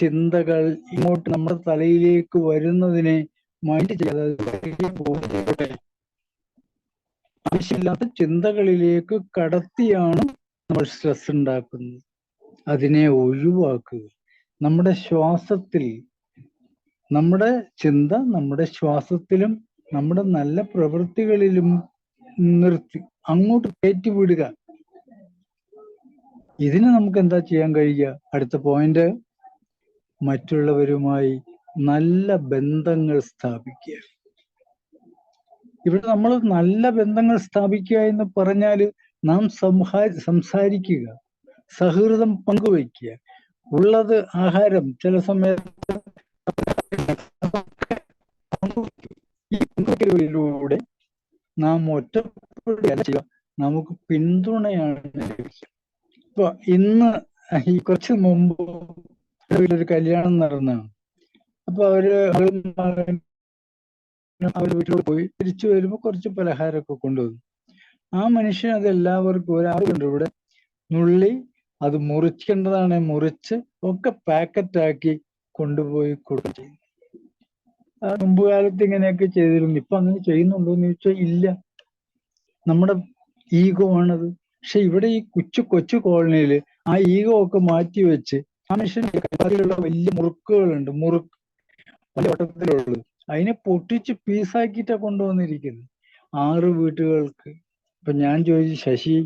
ചിന്തകൾ ഇങ്ങോട്ട് നമ്മുടെ തലയിലേക്ക് വരുന്നതിനെ മൈൻഡ് ചെയ്യാതെ ആവശ്യമില്ലാത്ത ചിന്തകളിലേക്ക് കടത്തിയാണ് നമ്മൾ സ്ട്രെസ് ഉണ്ടാക്കുന്നത്. അതിനെ ഒഴിവാക്കുക. നമ്മുടെ ശ്വാസത്തിൽ, നമ്മുടെ ചിന്ത നമ്മുടെ ശ്വാസത്തിലും നമ്മുടെ നല്ല പ്രവൃത്തികളിലും നിർത്തി അങ്ങോട്ട് കയറ്റിവിടുക. ഇതിന് നമുക്ക് എന്താ ചെയ്യാൻ കഴിയുക? അടുത്ത പോയിന്റ്, മറ്റുള്ളവരുമായി നല്ല ബന്ധങ്ങൾ സ്ഥാപിക്കുക. ഇവിടെ നമ്മൾ നല്ല ബന്ധങ്ങൾ സ്ഥാപിക്കുക എന്ന് പറഞ്ഞാൽ നാം സംസാരിക്കുക, സൗഹൃദം പങ്കുവയ്ക്കുക, ഉള്ളത് ആഹാരം ചില സമയത്ത് ഈ പങ്കുവയ്ക്കലിലൂടെ നാം ഒറ്റപ്പെടുകയല്ല ചെയ്യുക, നമുക്ക് പിന്തുണയാണ് ലഭിക്കുക. ഇപ്പൊ ഇന്ന് ഈ കുറച്ച് മുമ്പ് ഒരു കല്യാണം നടന്നതാണ്. അപ്പൊ അവര് വീട്ടിലോട്ട് പോയി തിരിച്ചു വരുമ്പോൾ കുറച്ച് പലഹാരമൊക്കെ കൊണ്ടുവന്നു. ആ മനുഷ്യൻ അത് എല്ലാവർക്കും ഒരാളുണ്ട് ഇവിടെ നുള്ളി അത് മുറിക്കേണ്ടതാണ് മുറിച്ച് ഒക്കെ പാക്കറ്റാക്കി കൊണ്ടുപോയി കൊടുക്കുക ചെയ്യും. മുമ്പ് കാലത്ത് ഇങ്ങനെയൊക്കെ ചെയ്തിരുന്നു. ഇപ്പൊ അങ്ങനെ ചെയ്യുന്നുണ്ടോ എന്ന് ചോദിച്ചാൽ ഇല്ല. നമ്മുടെ ഈഗോ ആണത്. പക്ഷെ ഇവിടെ ഈ കൊച്ചു കോളനിയിൽ ആ ഈഗോ ഒക്കെ മാറ്റി വെച്ച് ആ മനുഷ്യൻ വലിയ മുറുക്കുകളുണ്ട്, പല വട്ടത്തിലുള്ളത്. അതിനെ പൊട്ടിച്ച് പീസാക്കിയിട്ടാ കൊണ്ടുവന്നിരിക്കുന്നത് 6 വീട്ടുകൾക്ക്. ഇപ്പൊ ഞാൻ ചോദിച്ചു, ശശി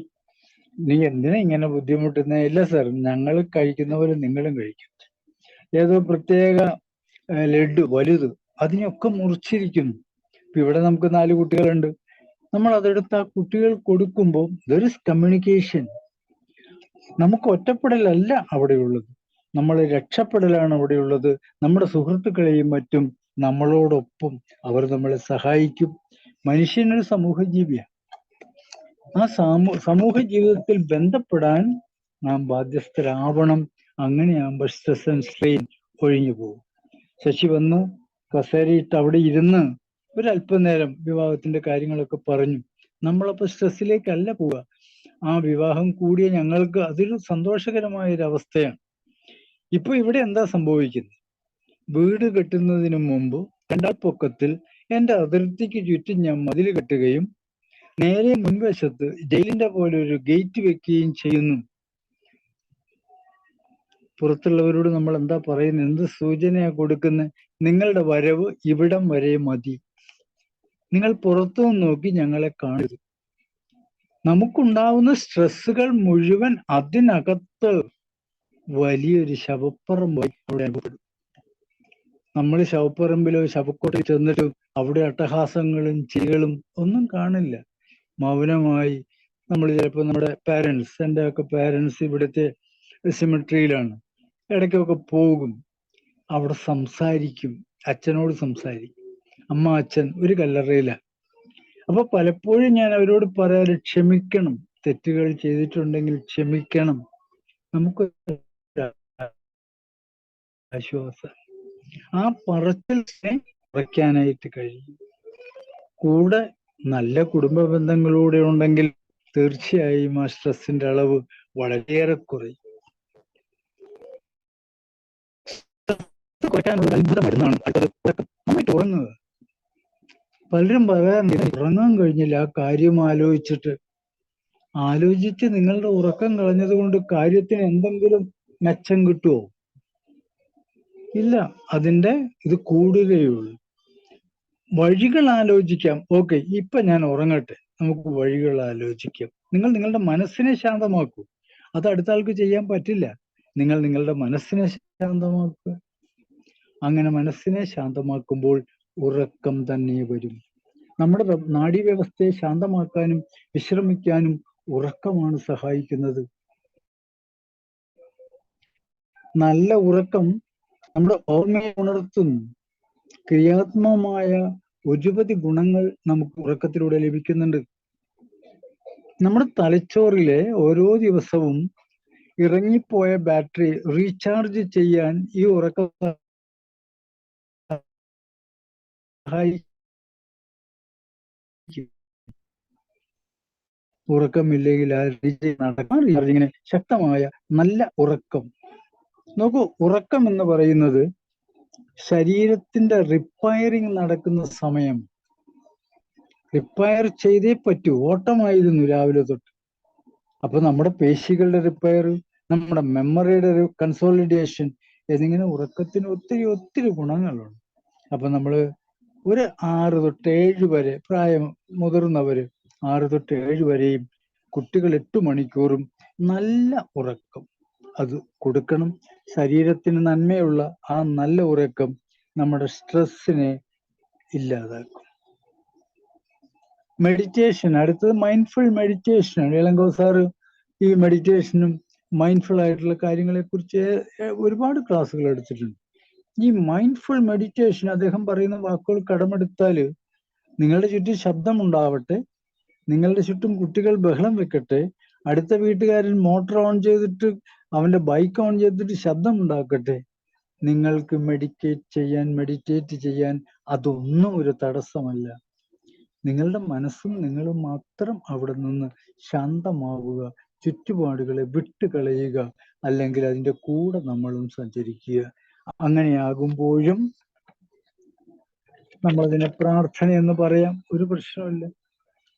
നീ എന്തിനാ ഇങ്ങനെ ബുദ്ധിമുട്ടുന്ന? ഇല്ല സാർ, ഞങ്ങൾ കഴിക്കുന്ന പോലെ നിങ്ങളും കഴിക്കും. ഏതോ പ്രത്യേക ലഡു വലുത് അതിനൊക്കെ മുറിച്ചിരിക്കുന്നു. ഇപ്പൊ ഇവിടെ നമുക്ക് 4 കുട്ടികളുണ്ട്. നമ്മൾ അതെടുത്ത് ആ കുട്ടികൾ കൊടുക്കുമ്പോൾ ദർ ഇസ് കമ്മ്യൂണിക്കേഷൻ. നമുക്ക് ഒറ്റപ്പെടലല്ല അവിടെയുള്ളത്, നമ്മൾ രക്ഷപ്പെടലാണ് അവിടെയുള്ളത്. നമ്മുടെ സുഹൃത്തുക്കളെയും മറ്റും നമ്മളോടൊപ്പം അവർ നമ്മളെ സഹായിക്കും. മനുഷ്യനൊരു സമൂഹ ജീവിയാണ്. ആ സമൂഹ ജീവിതത്തിൽ ബന്ധപ്പെടാൻ നാം ബാധ്യസ്ഥരാവണം. അങ്ങനെയാകുമ്പോൾ സ്ട്രെസ് ആൻഡ് സ്ട്രെയിൻ ഒഴിഞ്ഞു പോകും. ശശി വന്ന് കസേരയിട്ട് അവിടെ ഇരുന്ന് ഒരല്പനേരം വിവാഹത്തിന്റെ കാര്യങ്ങളൊക്കെ പറഞ്ഞു. നമ്മളപ്പോ സ്ട്രെസ്സിലേക്കല്ല പോവുക. ആ വിവാഹം കൂടിയ ഞങ്ങൾക്ക് അതൊരു സന്തോഷകരമായ ഒരു അവസ്ഥയാണ്. ഇപ്പൊ ഇവിടെ എന്താ സംഭവിക്കുന്നത്? വീട് കെട്ടുന്നതിന് മുമ്പ് 2 പൊക്കത്തിൽ എന്റെ അതിർത്തിക്ക് ചുറ്റും ഞാൻ മതിൽ കെട്ടുകയും നേരെ മുൻവശത്ത് ജയിലിന്റെ പോലെ ഒരു ഗേറ്റ് വെക്കുകയും ചെയ്യുന്നു. പുറത്തുള്ളവരോട് നമ്മൾ എന്താ പറയുന്നത്? എന്ത് സൂചനയാ കൊടുക്കുന്നത്? നിങ്ങളുടെ വരവ് ഇവിടം വരെ മതി, നിങ്ങൾ പുറത്തു നിന്ന് നോക്കി ഞങ്ങളെ കാണരുത്. നമുക്കുണ്ടാവുന്ന സ്ട്രെസ്സുകൾ മുഴുവൻ അതിനകത്ത് വലിയൊരു ശവപ്പറമ്പായി അവിടെ അനുഭവപ്പെടും. നമ്മൾ ശവപ്പറമ്പിലോ ശവക്കോട്ടിൽ ചെന്നിട്ട് അവിടെ അട്ടഹാസങ്ങളും ചിരികളും ഒന്നും കാണില്ല. മൗനമായി നമ്മൾ ചിലപ്പോൾ നമ്മുടെ പാരൻസ്, എൻ്റെ ഒക്കെ പാരൻസ് ഇവിടുത്തെ സിമിട്രിയിലാണ്, ഇടയ്ക്കൊക്കെ പോകും, അവിടെ സംസാരിക്കും, അച്ഛനോട് സംസാരിക്കും. അമ്മ അച്ഛൻ ഒരു കല്ലറയിലാണ്. അപ്പൊ പലപ്പോഴും ഞാൻ അവരോട് പറയാറ്, ക്ഷമിക്കണം, തെറ്റുകൾ ചെയ്തിട്ടുണ്ടെങ്കിൽ ക്ഷമിക്കണം. നമുക്ക് ആശ്വാസം ആ പറച്ചിലിനെ കുറയ്ക്കാനായിട്ട് കഴിയും. കൂടെ നല്ല കുടുംബ ബന്ധങ്ങളിലൂടെ ഉണ്ടെങ്കിൽ തീർച്ചയായും ആ സ്ട്രെസ്സിന്റെ അളവ് വളരെയേറെ കുറയും. കുറയ്ക്കാനുള്ള അത്ഭുത മരുന്നാണ് നന്നായിട്ട് ഉറങ്ങുക. പലരും പറയാറുണ്ട്, ഉറങ്ങാൻ കഴിഞ്ഞില്ല, ആ കാര്യം ആലോചിച്ച് നിങ്ങളുടെ ഉറക്കം കളഞ്ഞത് കൊണ്ട് കാര്യത്തിന് എന്തെങ്കിലും മെച്ചം കിട്ടുമോ? ഇല്ല, അതിന്റെ ഇത് കൂടുകയുള്ളൂ. വഴികൾ ആലോചിക്കാം. ഓക്കെ, ഇപ്പൊ ഞാൻ ഉറങ്ങട്ടെ, നമുക്ക് വഴികൾ ആലോചിക്കാം. നിങ്ങൾ നിങ്ങളുടെ മനസ്സിനെ ശാന്തമാക്കൂ. അത് അടുത്ത ആൾക്ക് ചെയ്യാൻ പറ്റില്ല. നിങ്ങൾ നിങ്ങളുടെ മനസ്സിനെ ശാന്തമാക്കുക. അങ്ങനെ മനസ്സിനെ ശാന്തമാക്കുമ്പോൾ ഉറക്കം തന്നെ വരും. നമ്മുടെ നാഡീവ്യവസ്ഥയെ ശാന്തമാക്കാനും വിശ്രമിക്കാനും ഉറക്കമാണ് സഹായിക്കുന്നത്. നല്ല ഉറക്കം നമ്മുടെ ഓർമ്മയെ ഉണർത്തുന്നു. ക്രിയാത്മകമായ ഒരുപതി ഗുണങ്ങൾ നമുക്ക് ഉറക്കത്തിലൂടെ ലഭിക്കുന്നുണ്ട്. നമ്മുടെ തലച്ചോറിലെ ഓരോ ദിവസവും ഇറങ്ങിപ്പോയ ബാറ്ററി റീചാർജ് ചെയ്യാൻ ഈ ഉറക്കം ഉറക്കമില്ലെങ്കിൽ ആ റീചാർജിങ്ങിന് ശക്തമായ നല്ല ഉറക്കം. നോക്കൂ, ഉറക്കം എന്ന് പറയുന്നത് ശരീരത്തിന്റെ റിപ്പയറിങ് നടക്കുന്ന സമയം. റിപ്പയർ ചെയ്തേ പറ്റൂ. ഓട്ടമായിരുന്നു രാവിലെ തൊട്ട്. അപ്പൊ നമ്മുടെ പേശികളുടെ റിപ്പയർ, നമ്മുടെ മെമ്മറിയുടെ ഒരു കൺസോളിഡേഷൻ, എന്നിങ്ങനെ ഉറക്കത്തിന് ഒത്തിരി ഗുണങ്ങളുണ്ട്. അപ്പൊ നമ്മള് ഒരു 6 തൊട്ട് 7 വരെ, പ്രായം മുതിർന്നവര് 6 തൊട്ട് 7 വരെയും, കുട്ടികൾ 8 മണിക്കൂറും നല്ല ഉറക്കം അത് കൊടുക്കണം. ശരീരത്തിന് നന്മയുള്ള ആ നല്ല ഉറക്കം നമ്മുടെ സ്ട്രെസ്സിനെ ഇല്ലാതാക്കും. മെഡിറ്റേഷൻ, അടുത്തത് മൈൻഡ്ഫുൾ മെഡിറ്റേഷൻ. ഇളങ്കോ സാറ് ഈ മെഡിറ്റേഷനും മൈൻഡ്ഫുൾ ആയിട്ടുള്ള കാര്യങ്ങളെ കുറിച്ച് ഒരുപാട് ക്ലാസ്സുകൾ എടുത്തിട്ടുണ്ട്. ഈ മൈൻഡ്ഫുൾ മെഡിറ്റേഷൻ അദ്ദേഹം പറയുന്ന വാക്കുകൾ കടമെടുത്താൽ, നിങ്ങളുടെ ചുറ്റും ശബ്ദം ഉണ്ടാവട്ടെ, നിങ്ങളുടെ ചുറ്റും കുട്ടികൾ ബഹളം വെക്കട്ടെ, അടുത്ത വീട്ടുകാരൻ മോട്ടോർ ഓൺ ചെയ്തിട്ട് അവന്റെ ബൈക്ക് ഓൺ ചെയ്തിട്ട് ശബ്ദം ഉണ്ടാക്കട്ടെ, നിങ്ങൾക്ക് മെഡിറ്റേറ്റ് ചെയ്യാൻ അതൊന്നും ഒരു തടസ്സമല്ല. നിങ്ങളുടെ മനസ്സും നിങ്ങളും മാത്രം അവിടെ നിന്ന് ശാന്തമാവുക, ചുറ്റുപാടുകളെ വിട്ടുകളയുക, അല്ലെങ്കിൽ അതിൻ്റെ കൂടെ നമ്മളും സഞ്ചരിക്കുക. അങ്ങനെയാകുമ്പോഴും നമ്മളതിനെ പ്രാർത്ഥന എന്ന് പറയാം, ഒരു പ്രശ്നമില്ല.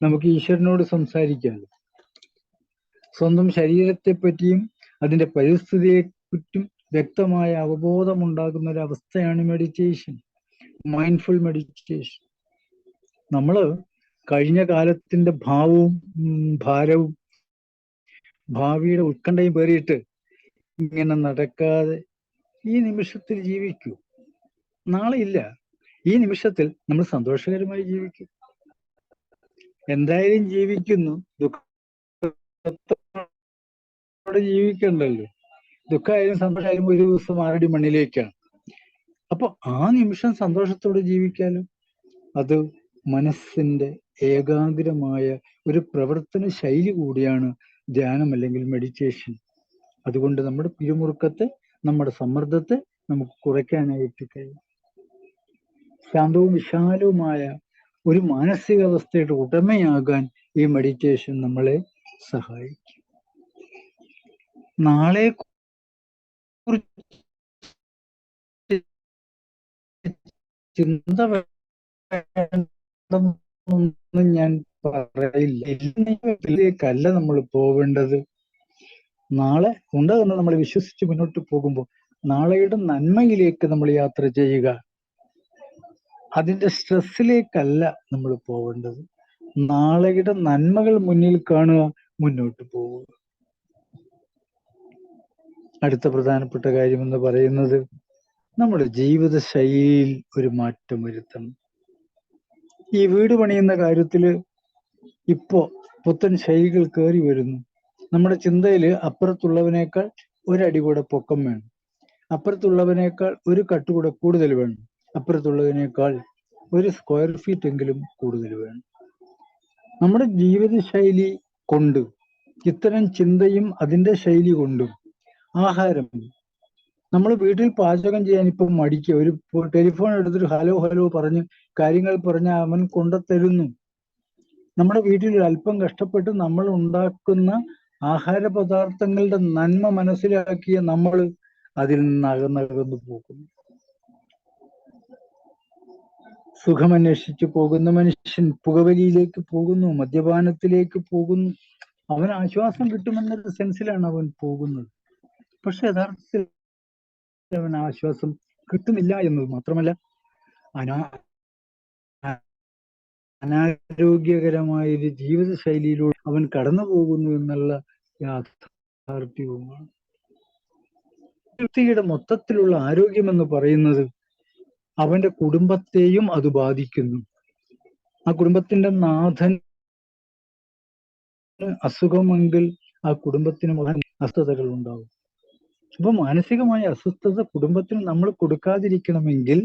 നമുക്ക് ഈശ്വരനോട് സംസാരിക്കാം. സ്വന്തം ശരീരത്തെ പറ്റിയും അതിന്റെ പരിസ്ഥിതിയെ പറ്റിയും വ്യക്തമായ അവബോധം ഉണ്ടാകുന്ന ഒരു അവസ്ഥയാണ് മെഡിറ്റേഷൻ. Mindful meditation. നമ്മള് കഴിഞ്ഞ കാലത്തിന്റെ ഭാവവും ഭാരവും ഭാവിയുടെ ഉത്കണ്ഠയും പേറിയിട്ട് ഇങ്ങനെ നടക്കാതെ ഈ നിമിഷത്തിൽ ജീവിക്കൂ. നാളെ ഇല്ല. ഈ നിമിഷത്തിൽ നമ്മൾ സന്തോഷകരമായി ജീവിക്കും. എന്തായാലും ജീവിക്കുന്നു, ദുഃഖത്തോടെ ജീവിക്കണ്ടല്ലോ. ദുഃഖമായാലും സന്തോഷമായാലും ഒരു ദിവസം ആരുടെ മണ്ണിലേക്കാണ്. അപ്പൊ ആ നിമിഷം സന്തോഷത്തോടെ ജീവിക്കാനും അത് മനസ്സിന്റെ ഏകാഗ്രമായ ഒരു പ്രവർത്തന ശൈലി കൂടിയാണ് ധ്യാനം അല്ലെങ്കിൽ മെഡിറ്റേഷൻ. അതുകൊണ്ട് നമ്മുടെ പിരിമുറുക്കത്തെ, നമ്മുടെ സമ്മർദ്ദത്തെ നമുക്ക് കുറയ്ക്കാനായിട്ട് കഴിയും. ശാന്തവും വിശാലവുമായ ഒരു മാനസികാവസ്ഥയുടെ ഉടമയാകാൻ ഈ മെഡിറ്റേഷൻ നമ്മളെ സഹായിക്കും. നാളെ ചിന്ത വേണ്ടെന്നൊന്നും ഞാൻ പറയില്ല. ഇതിലേക്കല്ല നമ്മൾ പോവേണ്ടത്. നാളെ ഉണ്ടെന്ന് നമ്മൾ വിശ്വസിച്ച് മുന്നോട്ട് പോകുമ്പോൾ നാളെയുടെ നന്മയിലേക്ക് നമ്മൾ യാത്ര ചെയ്യുക. അതിന്റെ സ്ട്രെസ്സിലേക്കല്ല നമ്മൾ പോവേണ്ടത്. നാളെയുടെ നന്മകൾ മുന്നിൽ കാണുക, മുന്നോട്ട് പോവുക. അടുത്ത പ്രധാനപ്പെട്ട കാര്യമെന്ന് പറയുന്നത് നമ്മുടെ ജീവിത ശൈലിയിൽ ഒരു മാറ്റം വരുത്തണം. ഈ വീട് പണിയുന്ന കാര്യത്തില് ഇപ്പോ പുത്തൻ ശൈലികൾ കയറി വരുന്നു. നമ്മുടെ ചിന്തയില് അപ്പുറത്തുള്ളവനേക്കാൾ ഒരടി കൂടെ പൊക്കം വേണം, അപ്പുറത്തുള്ളവനേക്കാൾ ഒരു കട്ടുകൂടെ കൂടുതൽ വേണം, അപ്പുറത്തുള്ളതിനേക്കാൾ ഒരു സ്ക്വയർ ഫീറ്റ് എങ്കിലും കൂടുതൽ വേണം. നമ്മുടെ ജീവിത ശൈലി കൊണ്ട്, ഇത്തരം ചിന്തയും അതിന്റെ ശൈലി കൊണ്ടും, ആഹാരം, നമ്മൾ വീട്ടിൽ പാചകം ചെയ്യാൻ ഇപ്പം മടിക്കുക. ഒരു ടെലിഫോൺ എടുത്തിട്ട് ഹലോ ഹലോ പറഞ്ഞ് കാര്യങ്ങൾ പറഞ്ഞ് അവൻ കൊണ്ടുത്തരുന്നു. നമ്മുടെ വീട്ടിൽ അല്പം കഷ്ടപ്പെട്ട് നമ്മൾ ഉണ്ടാക്കുന്ന ആഹാര പദാർത്ഥങ്ങളുടെ നന്മ മനസ്സിലാക്കിയ നമ്മൾ അതിൽ നിന്ന് അകന്നകന്നു പോകുന്നു. സുഖമന്വേഷിച്ച് പോകുന്ന മനുഷ്യൻ പുകവലിയിലേക്ക് പോകുന്നു, മദ്യപാനത്തിലേക്ക് പോകുന്നു. അവൻ ആശ്വാസം കിട്ടുമെന്നൊരു സെൻസിലാണ് അവൻ പോകുന്നത്. പക്ഷെ യഥാർത്ഥത്തിൽ അവൻ ആശ്വാസം കിട്ടുന്നില്ല എന്നത് മാത്രമല്ല, അനാരോഗ്യകരമായൊരു ജീവിത ശൈലിയിലൂടെ അവൻ കടന്നു പോകുന്നു എന്നുള്ള യാഥാർത്ഥ്യവുമാണ്. വ്യക്തിയുടെ മൊത്തത്തിലുള്ള ആരോഗ്യമെന്ന് പറയുന്നത് അവന്റെ കുടുംബത്തെയും അത് ബാധിക്കുന്നു. ആ കുടുംബത്തിന്റെ നാഥൻ അസുഖമെങ്കിൽ ആ കുടുംബത്തിന് അസ്വസ്ഥതകൾ ഉണ്ടാവും. അപ്പൊ മാനസികമായ അസ്വസ്ഥത കുടുംബത്തിന് നമ്മൾ കൊടുക്കാതിരിക്കണമെങ്കിൽ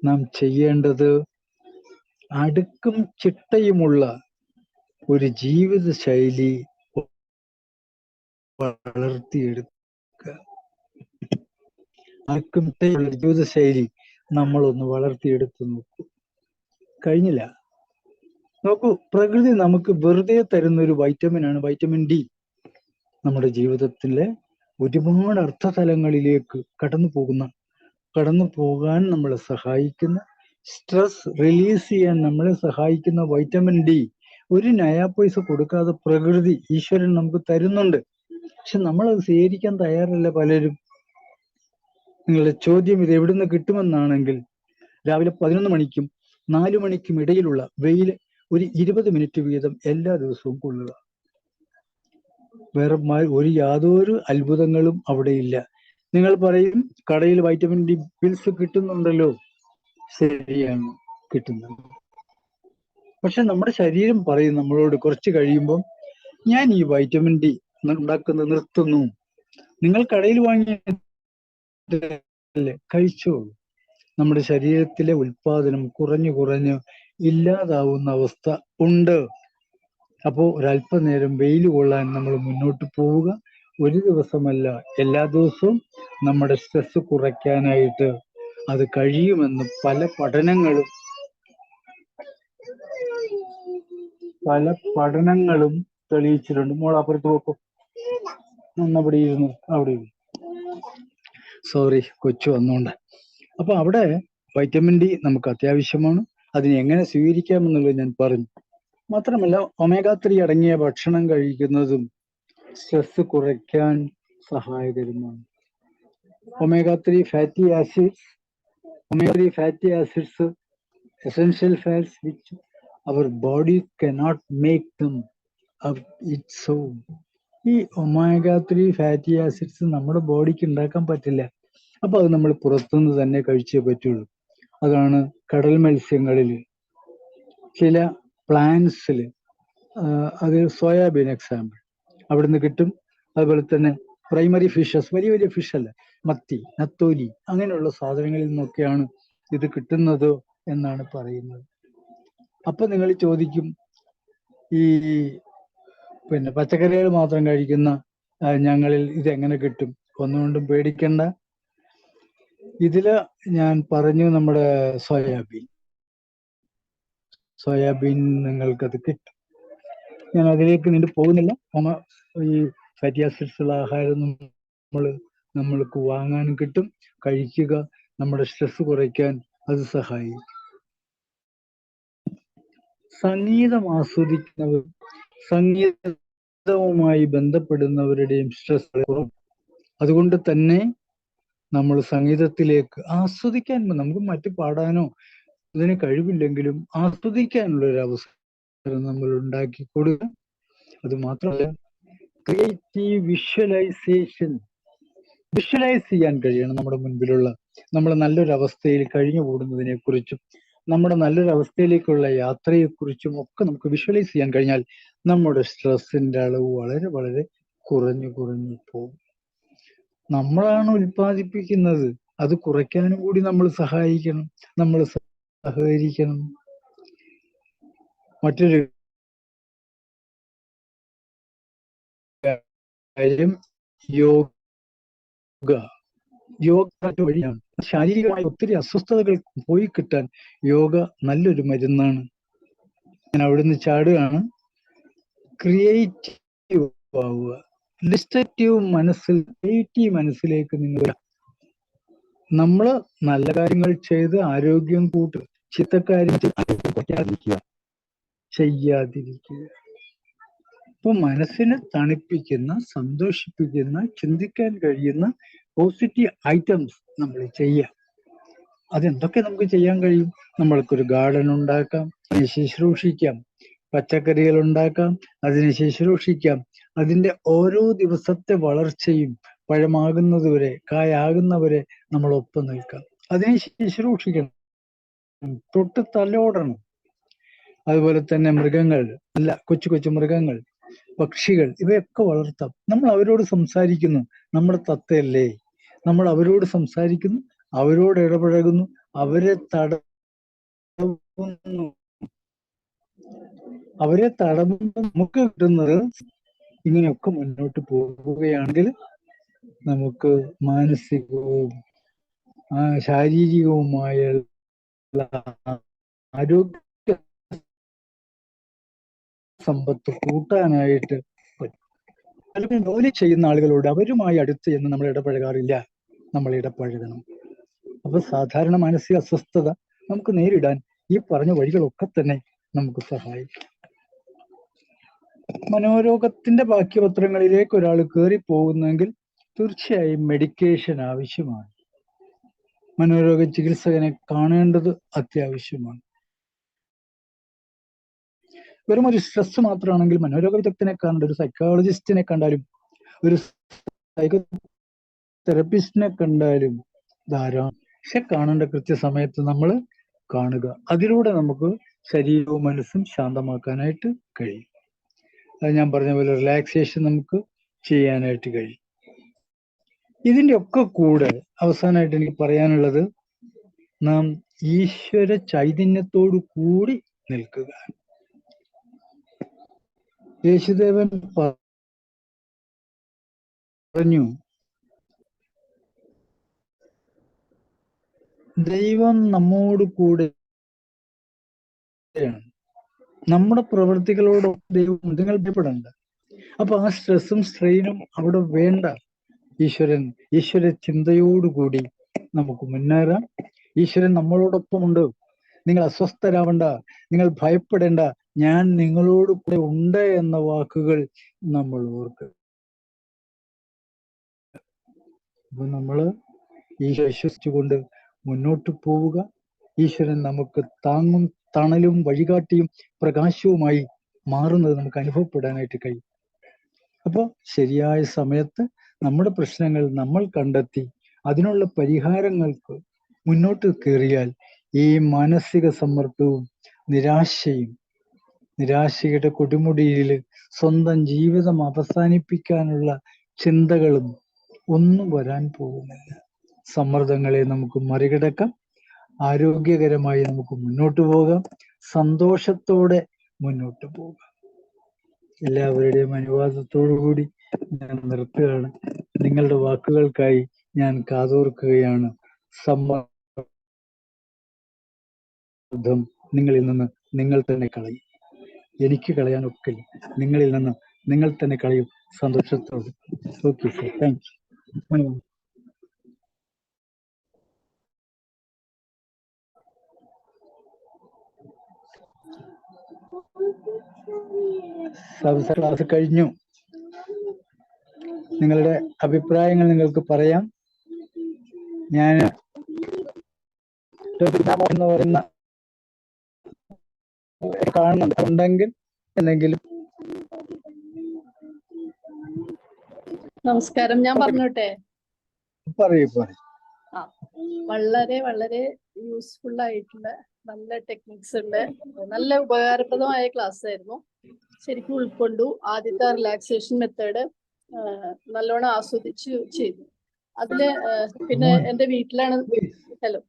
നാം ചെയ്യേണ്ടത് അടുക്കും ചിട്ടയുമുള്ള ഒരു ജീവിത ശൈലി വളർത്തിയെടുക്കുക. അടുക്കും ചിട്ടയുള്ള ജീവിത ശൈലി നമ്മളൊന്ന് വളർത്തിയെടുത്ത് നോക്കൂ. കഴിഞ്ഞില്ല. നോക്കൂ, പ്രകൃതി നമുക്ക് വെറുതെ തരുന്ന ഒരു വൈറ്റമിനാണ് വൈറ്റമിൻ ഡി. നമ്മുടെ ജീവിതത്തിലെ ഒരുപാട് അർത്ഥതലങ്ങളിലേക്ക് കടന്നു പോകാൻ നമ്മളെ സഹായിക്കുന്ന, സ്ട്രെസ് റിലീസ് ചെയ്യാൻ നമ്മളെ സഹായിക്കുന്ന വൈറ്റമിൻ ഡി ഒരു നയാ പൈസ കൊടുക്കാതെ പ്രകൃതി, ഈശ്വരൻ നമുക്ക് തരുന്നുണ്ട്. പക്ഷെ നമ്മളത് സ്വീകരിക്കാൻ തയ്യാറല്ല പലരും. നിങ്ങളുടെ ചോദ്യം ഇത് എവിടുന്ന് കിട്ടുമെന്നാണെങ്കിൽ, രാവിലെ 11 മണിക്കും 4 മണിക്കും ഇടയിലുള്ള വെയിൽ ഒരു 20 മിനിറ്റ് വീതം എല്ലാ ദിവസവും കൊള്ളുക. വേറെ യാതൊരു അത്ഭുതങ്ങളും അവിടെ ഇല്ല. നിങ്ങൾ പറയും കടയിൽ വൈറ്റമിൻ ഡി പിൽസ് കിട്ടുന്നുണ്ടല്ലോ. ശരിയാണ്, കിട്ടുന്നുണ്ട്. പക്ഷെ നമ്മുടെ ശരീരം പറയും നമ്മളോട് കുറച്ച് കഴിയുമ്പം, ഞാൻ ഈ വൈറ്റമിൻ ഡി ഉണ്ടാക്കുന്നത് നിർത്തുന്നു. നിങ്ങൾ കടയിൽ വാങ്ങിയല്ലേ, കഴിച്ചോളൂ. നമ്മുടെ ശരീരത്തിലെ ഉൽപാദനം കുറഞ്ഞു ഇല്ലാതാവുന്ന അവസ്ഥ ഉണ്ട്. അപ്പോൾ ഒരല്പനേരം വെയിൽ കൊള്ളാൻ നമ്മൾ മുന്നോട്ട് പോവുക. ഒരു ദിവസമല്ല, എല്ലാ ദിവസവും നമ്മുടെ സ്ട്രെസ് കുറയ്ക്കാനായിട്ട് അത് കഴിയുമെന്ന് പല പഠനങ്ങളും തെളിയിച്ചിട്ടുണ്ട്. മോൾ അപ്പുറത്ത് പോക്കും, അവിടെ ഇരുന്നു. സോറി, കൊച്ചു വന്നോണ്ട്. അപ്പൊ അവിടെ വൈറ്റമിൻ ഡി നമുക്ക് അത്യാവശ്യമാണ്. അതിനെ എങ്ങനെ സ്വീകരിക്കാമെന്നുള്ളത് ഞാൻ പറഞ്ഞു. മാത്രമല്ല, ഒമേഗ 3 അടങ്ങിയ ഭക്ഷണം കഴിക്കുന്നതും സ്ട്രെസ് കുറയ്ക്കാൻ സഹായകരമാണ്. Omega 3 fatty acids Omega-3 fatty acids, essential fats which our body cannot make them of its own. ഈ ഒമേഗ-3 ഫാറ്റി ആസിഡ്സ് നമ്മുടെ ബോഡിക്ക് ഉണ്ടാക്കാൻ പറ്റില്ല. അപ്പൊ അത് നമ്മൾ പുറത്തുനിന്ന് തന്നെ കഴിച്ചേ പറ്റുള്ളൂ. അതാണ് കടൽ മത്സ്യങ്ങളിൽ, ചില പ്ലാന്റ്സിൽ, അത് സോയാബീൻ എക്സാമ്പിൾ, അവിടുന്ന് കിട്ടും. അതുപോലെ തന്നെ പ്രൈമറി ഫിഷസ്, വലിയ വലിയ ഫിഷ് അല്ല, മത്തി, നത്തോലി, അങ്ങനെയുള്ള സാധനങ്ങളിൽ നിന്നൊക്കെയാണ് ഇത് കിട്ടുന്നത് എന്നാണ് പറയുന്നത്. അപ്പൊ നിങ്ങൾ ചോദിക്കും, ഈ പിന്നെ പച്ചക്കറികൾ മാത്രം കഴിക്കുന്ന ഞങ്ങളിൽ ഇതെങ്ങനെ കിട്ടും? ഒന്നുകൊണ്ടും പേടിക്കണ്ട. ഇതില് ഞാൻ പറഞ്ഞു, നമ്മുടെ സോയാബീൻ നിങ്ങൾക്കത് കിട്ടും. ഞാൻ അതിലേക്ക് നീണ്ടു പോകുന്നില്ല. ഈ ഫാറ്റി ആസിഡ്സ് ഉള്ള ആഹാരം നമ്മൾക്ക് വാങ്ങാനും കിട്ടും. കഴിക്കുക, നമ്മുടെ സ്ട്രെസ് കുറയ്ക്കാൻ അത് സഹായിക്കും. സംഗീതം ആസ്വദിക്കുന്നവർ, സംഗീതവുമായി ബന്ധപ്പെടുന്നവരുടെയും സ്ട്രെസ് കുറവും. അതുകൊണ്ട് തന്നെ നമ്മൾ സംഗീതത്തിലേക്ക് ആസ്വദിക്കാൻ, നമുക്ക് മറ്റു പാടാനോ ഇതിന് കഴിവില്ലെങ്കിലും ആസ്വദിക്കാനുള്ള ഒരു അവസരം നമ്മൾ ഉണ്ടാക്കി കൊടുക്കുക. അത് മാത്രമല്ല, ക്രിയേറ്റീവ് വിഷ്വലൈസ് ചെയ്യാൻ കഴിയണം. നമ്മുടെ മുൻപിലുള്ള നമ്മൾ നല്ലൊരു അവസ്ഥയിൽ കഴിഞ്ഞു കൂടുന്നതിനെ കുറിച്ചും നമ്മുടെ നല്ലൊരു അവസ്ഥയിലേക്കുള്ള യാത്രയെക്കുറിച്ചും ഒക്കെ നമുക്ക് വിഷ്വലൈസ് ചെയ്യാൻ കഴിഞ്ഞാൽ നമ്മുടെ സ്ട്രെസ്സിന്റെ അളവ് വളരെ വളരെ കുറഞ്ഞു പോകും. നമ്മളാണ് ഉൽപ്പാദിപ്പിക്കുന്നത്. അത് കുറയ്ക്കാനും കൂടി നമ്മൾ സഹായിക്കണം, നമ്മൾ സഹകരിക്കണം. മറ്റൊരു കാര്യം, യോഗ വഴിയാണ് ശാരീരികമായ ഒത്തിരി അസ്വസ്ഥതകൾ പോയി കിട്ടാൻ യോഗ നല്ലൊരു മരുന്നാണ്. ഞാൻ അവിടുന്ന് ചാടുകയാണ്. ക്രിയേറ്റീവ് ആവുക. ഡിസ്ട്രക്റ്റീവ് ക്രിയേറ്റീവ് മനസ്സിലേക്ക് നിങ്ങൾ, നമ്മൾ നല്ല കാര്യങ്ങൾ ചെയ്ത് ആരോഗ്യം കൂട്ടുക, ചിത്തക്കാര്യം ചെയ്യാതിരിക്കുക. അപ്പൊ മനസ്സിനെ തണുപ്പിക്കുന്ന, സന്തോഷിപ്പിക്കുന്ന, ചിന്തിക്കാൻ കഴിയുന്ന പോസിറ്റീവ് ഐറ്റംസ് നമ്മൾ ചെയ്യാം. അതെന്തൊക്കെ നമുക്ക് ചെയ്യാൻ കഴിയും? നമ്മൾക്കൊരു ഗാർഡൻ ഉണ്ടാക്കാം, അതിനെ ശുശ്രൂഷിക്കാം. പച്ചക്കറികൾ ഉണ്ടാക്കാം, അതിനെ ശുശ്രൂഷിക്കാം. അതിൻ്റെ ഓരോ ദിവസത്തെ വളർച്ചയും പഴമാകുന്നതുവരെ, കായാകുന്നവരെ നമ്മൾ ഒപ്പം നിൽക്കാം. അതിനെ ശുശ്രൂഷിക്കണം, തൊട്ട് തലോടണം. അതുപോലെ തന്നെ മൃഗങ്ങൾ, കൊച്ചു കൊച്ചു മൃഗങ്ങൾ, പക്ഷികൾ, ഇവയൊക്കെ വളർത്താം. നമ്മൾ അവരോട് സംസാരിക്കുന്നു, നമ്മുടെ തത്തയല്ലേ, നമ്മൾ അവരോട് സംസാരിക്കുന്നു, അവരോട് ഇടപഴകുന്നു, അവരെ തടവുന്നു. നമുക്ക് കിട്ടുന്നത് ഇങ്ങനെയൊക്കെ മുന്നോട്ട് പോവുകയാണെങ്കിൽ നമുക്ക് മാനസികവും ശാരീരികവുമായ ആരോഗ്യ സമ്പത്ത് കൂട്ടാനായിട്ട് പറ്റും. അല്ലെങ്കിൽ ജോലി ചെയ്യുന്ന ആളുകളോട് അവരുമായി അടുത്ത് എന്ന് നമ്മൾ ഇടപഴകാറില്ല, നമ്മൾ ഇടപഴകണം. അപ്പൊ സാധാരണ മാനസിക അസ്വസ്ഥത നമുക്ക് നേരിടാൻ ഈ പറഞ്ഞ വഴികളൊക്കെ തന്നെ നമുക്ക് സഹായിക്കും. മനോരോഗത്തിന്റെ ബാക്കിപത്രങ്ങളിലേക്ക് ഒരാൾ കയറി പോകുന്നെങ്കിൽ തീർച്ചയായും മെഡിക്കേഷൻ ആവശ്യമാണ്. മനോരോഗ ചികിത്സകനെ കാണേണ്ടത് അത്യാവശ്യമാണ്. വെറും ഒരു സ്ട്രെസ് മാത്രമാണെങ്കിൽ മനോരോഗ വിദഗ്ധനെ കാണേണ്ട, ഒരു സൈക്കോളജിസ്റ്റിനെ കണ്ടാലും ഒരു സൈക്കോ തെറപ്പിസ്റ്റിനെ കണ്ടാലും ധാരാളം. പക്ഷെ കാണേണ്ട കൃത്യസമയത്ത് നമ്മൾ കാണുക. അതിലൂടെ നമുക്ക് ശരീരവും മനസ്സും ശാന്തമാക്കാനായിട്ട് കഴിയും. അത് ഞാൻ പറഞ്ഞ പോലെ റിലാക്സേഷൻ നമുക്ക് ചെയ്യാനായിട്ട് കഴിയും. ഇതിൻ്റെ ഒക്കെ കൂടെ അവസാനമായിട്ട് എനിക്ക് പറയാനുള്ളത്, നാം ഈശ്വര ചൈതന്യത്തോടു കൂടി നിൽക്കുക. യേശുദേവൻ പറഞ്ഞു, ദൈവം നമ്മോട് കൂടെയാണ്, നമ്മുടെ പ്രവൃത്തികളോടൊപ്പം ദൈവം, നിങ്ങൾ ഭയപ്പെടണ്ട. അപ്പൊ ആ സ്ട്രെസ്സും സ്ട്രെയിനും അവിടെ വേണ്ട. ഈശ്വര ചിന്തയോടുകൂടി നമുക്ക് മുന്നേറാം. ഈശ്വരൻ നമ്മളോടൊപ്പമുണ്ട്. നിങ്ങൾ അസ്വസ്ഥരാവണ്ട, നിങ്ങൾ ഭയപ്പെടേണ്ട, ഞാൻ നിങ്ങളോട് കൂടെ ഉണ്ട് എന്ന വാക്കുകൾ നമ്മൾ ഓർക്കുക. അപ്പൊ നമ്മള് ഈ വിശ്വസിച്ചുകൊണ്ട് മുന്നോട്ട് പോവുക. ഈശ്വരൻ നമുക്ക് താങ്ങും തണലും വഴികാട്ടിയും പ്രകാശവുമായി മാറുന്നത് നമുക്ക് അനുഭവപ്പെടാനായിട്ട് കഴിയും. അപ്പോൾ ശരിയായ സമയത്ത് നമ്മുടെ പ്രശ്നങ്ങൾ നമ്മൾ കണ്ടെത്തി അതിനുള്ള പരിഹാരങ്ങൾക്ക് മുന്നോട്ട് കയറിയാൽ ഈ മാനസിക സമ്മർദ്ദവും നിരാശയുടെ കൊടുമുടിയിൽ സ്വന്തം ജീവിതം അവസാനിപ്പിക്കാനുള്ള ചിന്തകളും ഒന്നും വരാൻ പോകുന്നില്ല. സമ്മർദ്ദങ്ങളെ നമുക്ക് മറികടക്കാം. ആരോഗ്യകരമായി നമുക്ക് മുന്നോട്ട് പോകാം. സന്തോഷത്തോടെ മുന്നോട്ട് പോകാം. എല്ലാവരുടെയും അനുവാദത്തോടു കൂടി ഞാൻ നിർത്തുകയാണ്. നിങ്ങളുടെ വാക്കുകൾക്കായി ഞാൻ കാതോർക്കുകയാണ്. സമ്മർദ്ദം നിങ്ങളിൽ നിന്ന് നിങ്ങൾ തന്നെ കളയും. എനിക്ക് കളയാൻ ഒക്കില്ല. നിങ്ങളിൽ നിന്ന് നിങ്ങൾ തന്നെ കളയും. സന്തോഷത്തോടെ. Okay sir, thank U. Class കഴിഞ്ഞു. നിങ്ങളുടെ അഭിപ്രായങ്ങൾ നിങ്ങൾക്ക് പറയാം. ഞാൻ എന്ന് പറയുന്ന കാണുന്നുണ്ടെങ്കിൽ എന്തെങ്കിലും. നമസ്കാരം, ഞാൻ പറഞ്ഞോട്ടെ? പറയൂ. വളരെ വളരെ യൂസ്ഫുൾ ആയിട്ടുള്ള നല്ല ടെക്നിക്സ് ഉണ്ട്. നല്ല ഉപകാരപ്രദമായ ക്ലാസ് ആയിരുന്നു. ശരിക്കും ഉൾക്കൊണ്ടു. ആദ്യത്തെ റിലാക്സേഷൻ മെത്തേഡ് നല്ലോണം ആസ്വദിച്ച് ചെയ്തു. അതില് പിന്നെ എന്റെ വീട്ടിലാണ്. ഹലോ,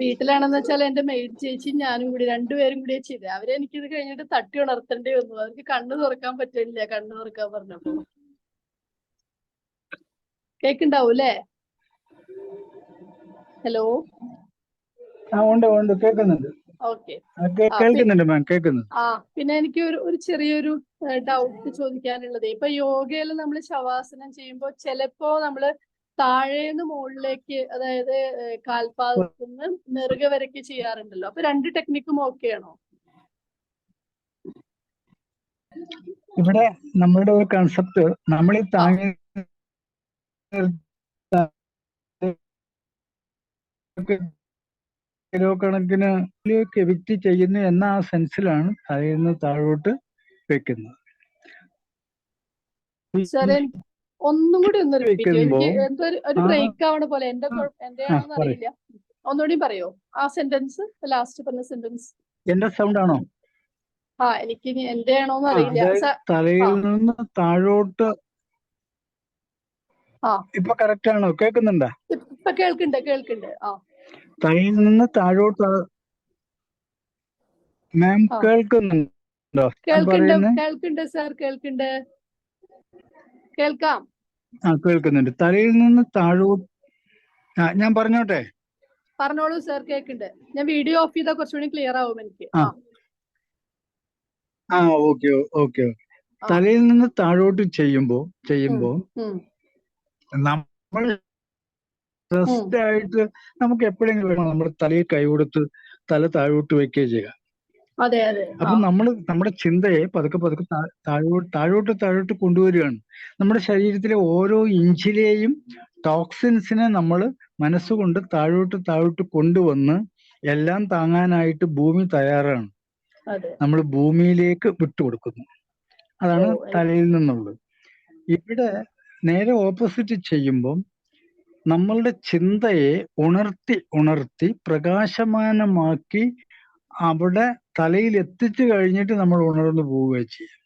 വീട്ടിലാണെന്ന് വെച്ചാൽ എന്റെ മെയ്ഡ് ചേച്ചി ഞാനും കൂടി രണ്ടുപേരും കൂടിയേ ചെയ്തത്. അവരെനിക്കിത് കഴിഞ്ഞിട്ട് തട്ടി ഉണർത്തേണ്ടി വന്നു. അവർക്ക് കണ്ണ് തുറക്കാൻ പറ്റില്ല. കണ്ണ് തുറക്കാൻ പറഞ്ഞപ്പോ കേക്കുണ്ടാവൂല്ലേ? ഹലോ, കേൾക്കുന്നുണ്ട്. ഓക്കെ. പിന്നെ എനിക്ക് ഒരു ചെറിയൊരു ഡൗട്ട് ചോദിക്കാനുള്ളത്, ഇപ്പൊ യോഗയിൽ നമ്മൾ ശവാസനം ചെയ്യുമ്പോൾ ചിലപ്പോ നമ്മള് താഴേന്ന് മുകളിലേക്ക്, അതായത് കാൽപാദത്തുനിന്ന് നെറുക വരയ്ക്ക് ചെയ്യാറുണ്ടല്ലോ. അപ്പൊ രണ്ട് ടെക്നിക്കും ഓക്കെ ആണോ? ഇവിടെ നമ്മളുടെ ഒരു കൺസെപ്റ്റ്, നമ്മൾ ഈ താങ്ങി കിലോ കണക്കിന് എവിക്റ്റ് ചെയ്യുന്നു എന്ന ആ സെൻസിലാണ് അതിൽ നിന്ന് താഴോട്ട് വെക്കുന്നത്. ഒന്നും കൂടി ഒന്ന് റിപ്പീറ്റ് ചെയ്യോ? എനിക്ക് എന്തോ ഒരു ബ്രേക്ക് ആവണ പോലെ. എന്റെയാണോന്ന് അറിയില്ല. ഒന്നുകൂടി പറയോ ആ സെന്റൻസ്, ലാസ്റ്റ് പറഞ്ഞ സെന്റൻസ്? എന്റെ സൗണ്ട് ആണോ? എനിക്ക് എന്റെ ആണോന്ന് അറിയില്ല. തലയിൽ നിന്ന് താഴോട്ട് ഇപ്പൊ കറക്റ്റ് ആണോ? കേൾക്കുന്നുണ്ടോ? ഇപ്പൊ കേൾക്കുന്നുണ്ട്. തലയിൽ നിന്ന് താഴോട്ട് മാം കേൾക്കുന്നുണ്ടോ? കേൾക്കുന്നുണ്ട് സാർ, കേൾക്കാം. കേൾക്കുന്നുണ്ട്. തലയിൽ നിന്ന് താഴോട്ട് ഞാൻ പറഞ്ഞോട്ടെ? പറഞ്ഞോളൂ സാർ, കേൾക്കുന്നുണ്ട്. ഞാൻ വീഡിയോ ഓഫ് ചെയ്താൽ കുറച്ചുകൂടി ക്ലിയർ ആവും എനിക്ക്. ഓക്കെ. തലയിൽ നിന്ന് താഴോട്ട് ചെയ്യുമ്പോ നമ്മൾ റെസ്റ്റ് ആയിട്ട് നമുക്ക് എപ്പോഴെങ്കിലും വേണം നമ്മുടെ തലയിൽ കൈ കൊടുത്ത് തല താഴോട്ട് വെക്കുകയും ചെയ്യുക. അപ്പൊ നമ്മുടെ ചിന്തയെ പതുക്കെ താഴോട്ട് കൊണ്ടുവരികയാണ്. നമ്മുടെ ശരീരത്തിലെ ഓരോ ഇഞ്ചിലെയും ടോക്സിൻസിനെ നമ്മൾ മനസ്സുകൊണ്ട് താഴോട്ട് കൊണ്ടുവന്ന് എല്ലാം താങ്ങാനായിട്ട് ഭൂമി തയ്യാറാണ്. നമ്മൾ ഭൂമിയിലേക്ക് വിട്ടുകൊടുക്കുന്നു. അതാണ് തലയിൽ നിന്നുള്ളത്. ഇവിടെ നേരെ ഓപ്പോസിറ്റ് ചെയ്യുമ്പം നമ്മളുടെ ചിന്തയെ ഉണർത്തി പ്രകാശമാനമാക്കി അവിടെ തലയിൽ എത്തിച്ചു കഴിഞ്ഞിട്ട് നമ്മൾ ഉണർന്നു പോവുകയും ചെയ്യും.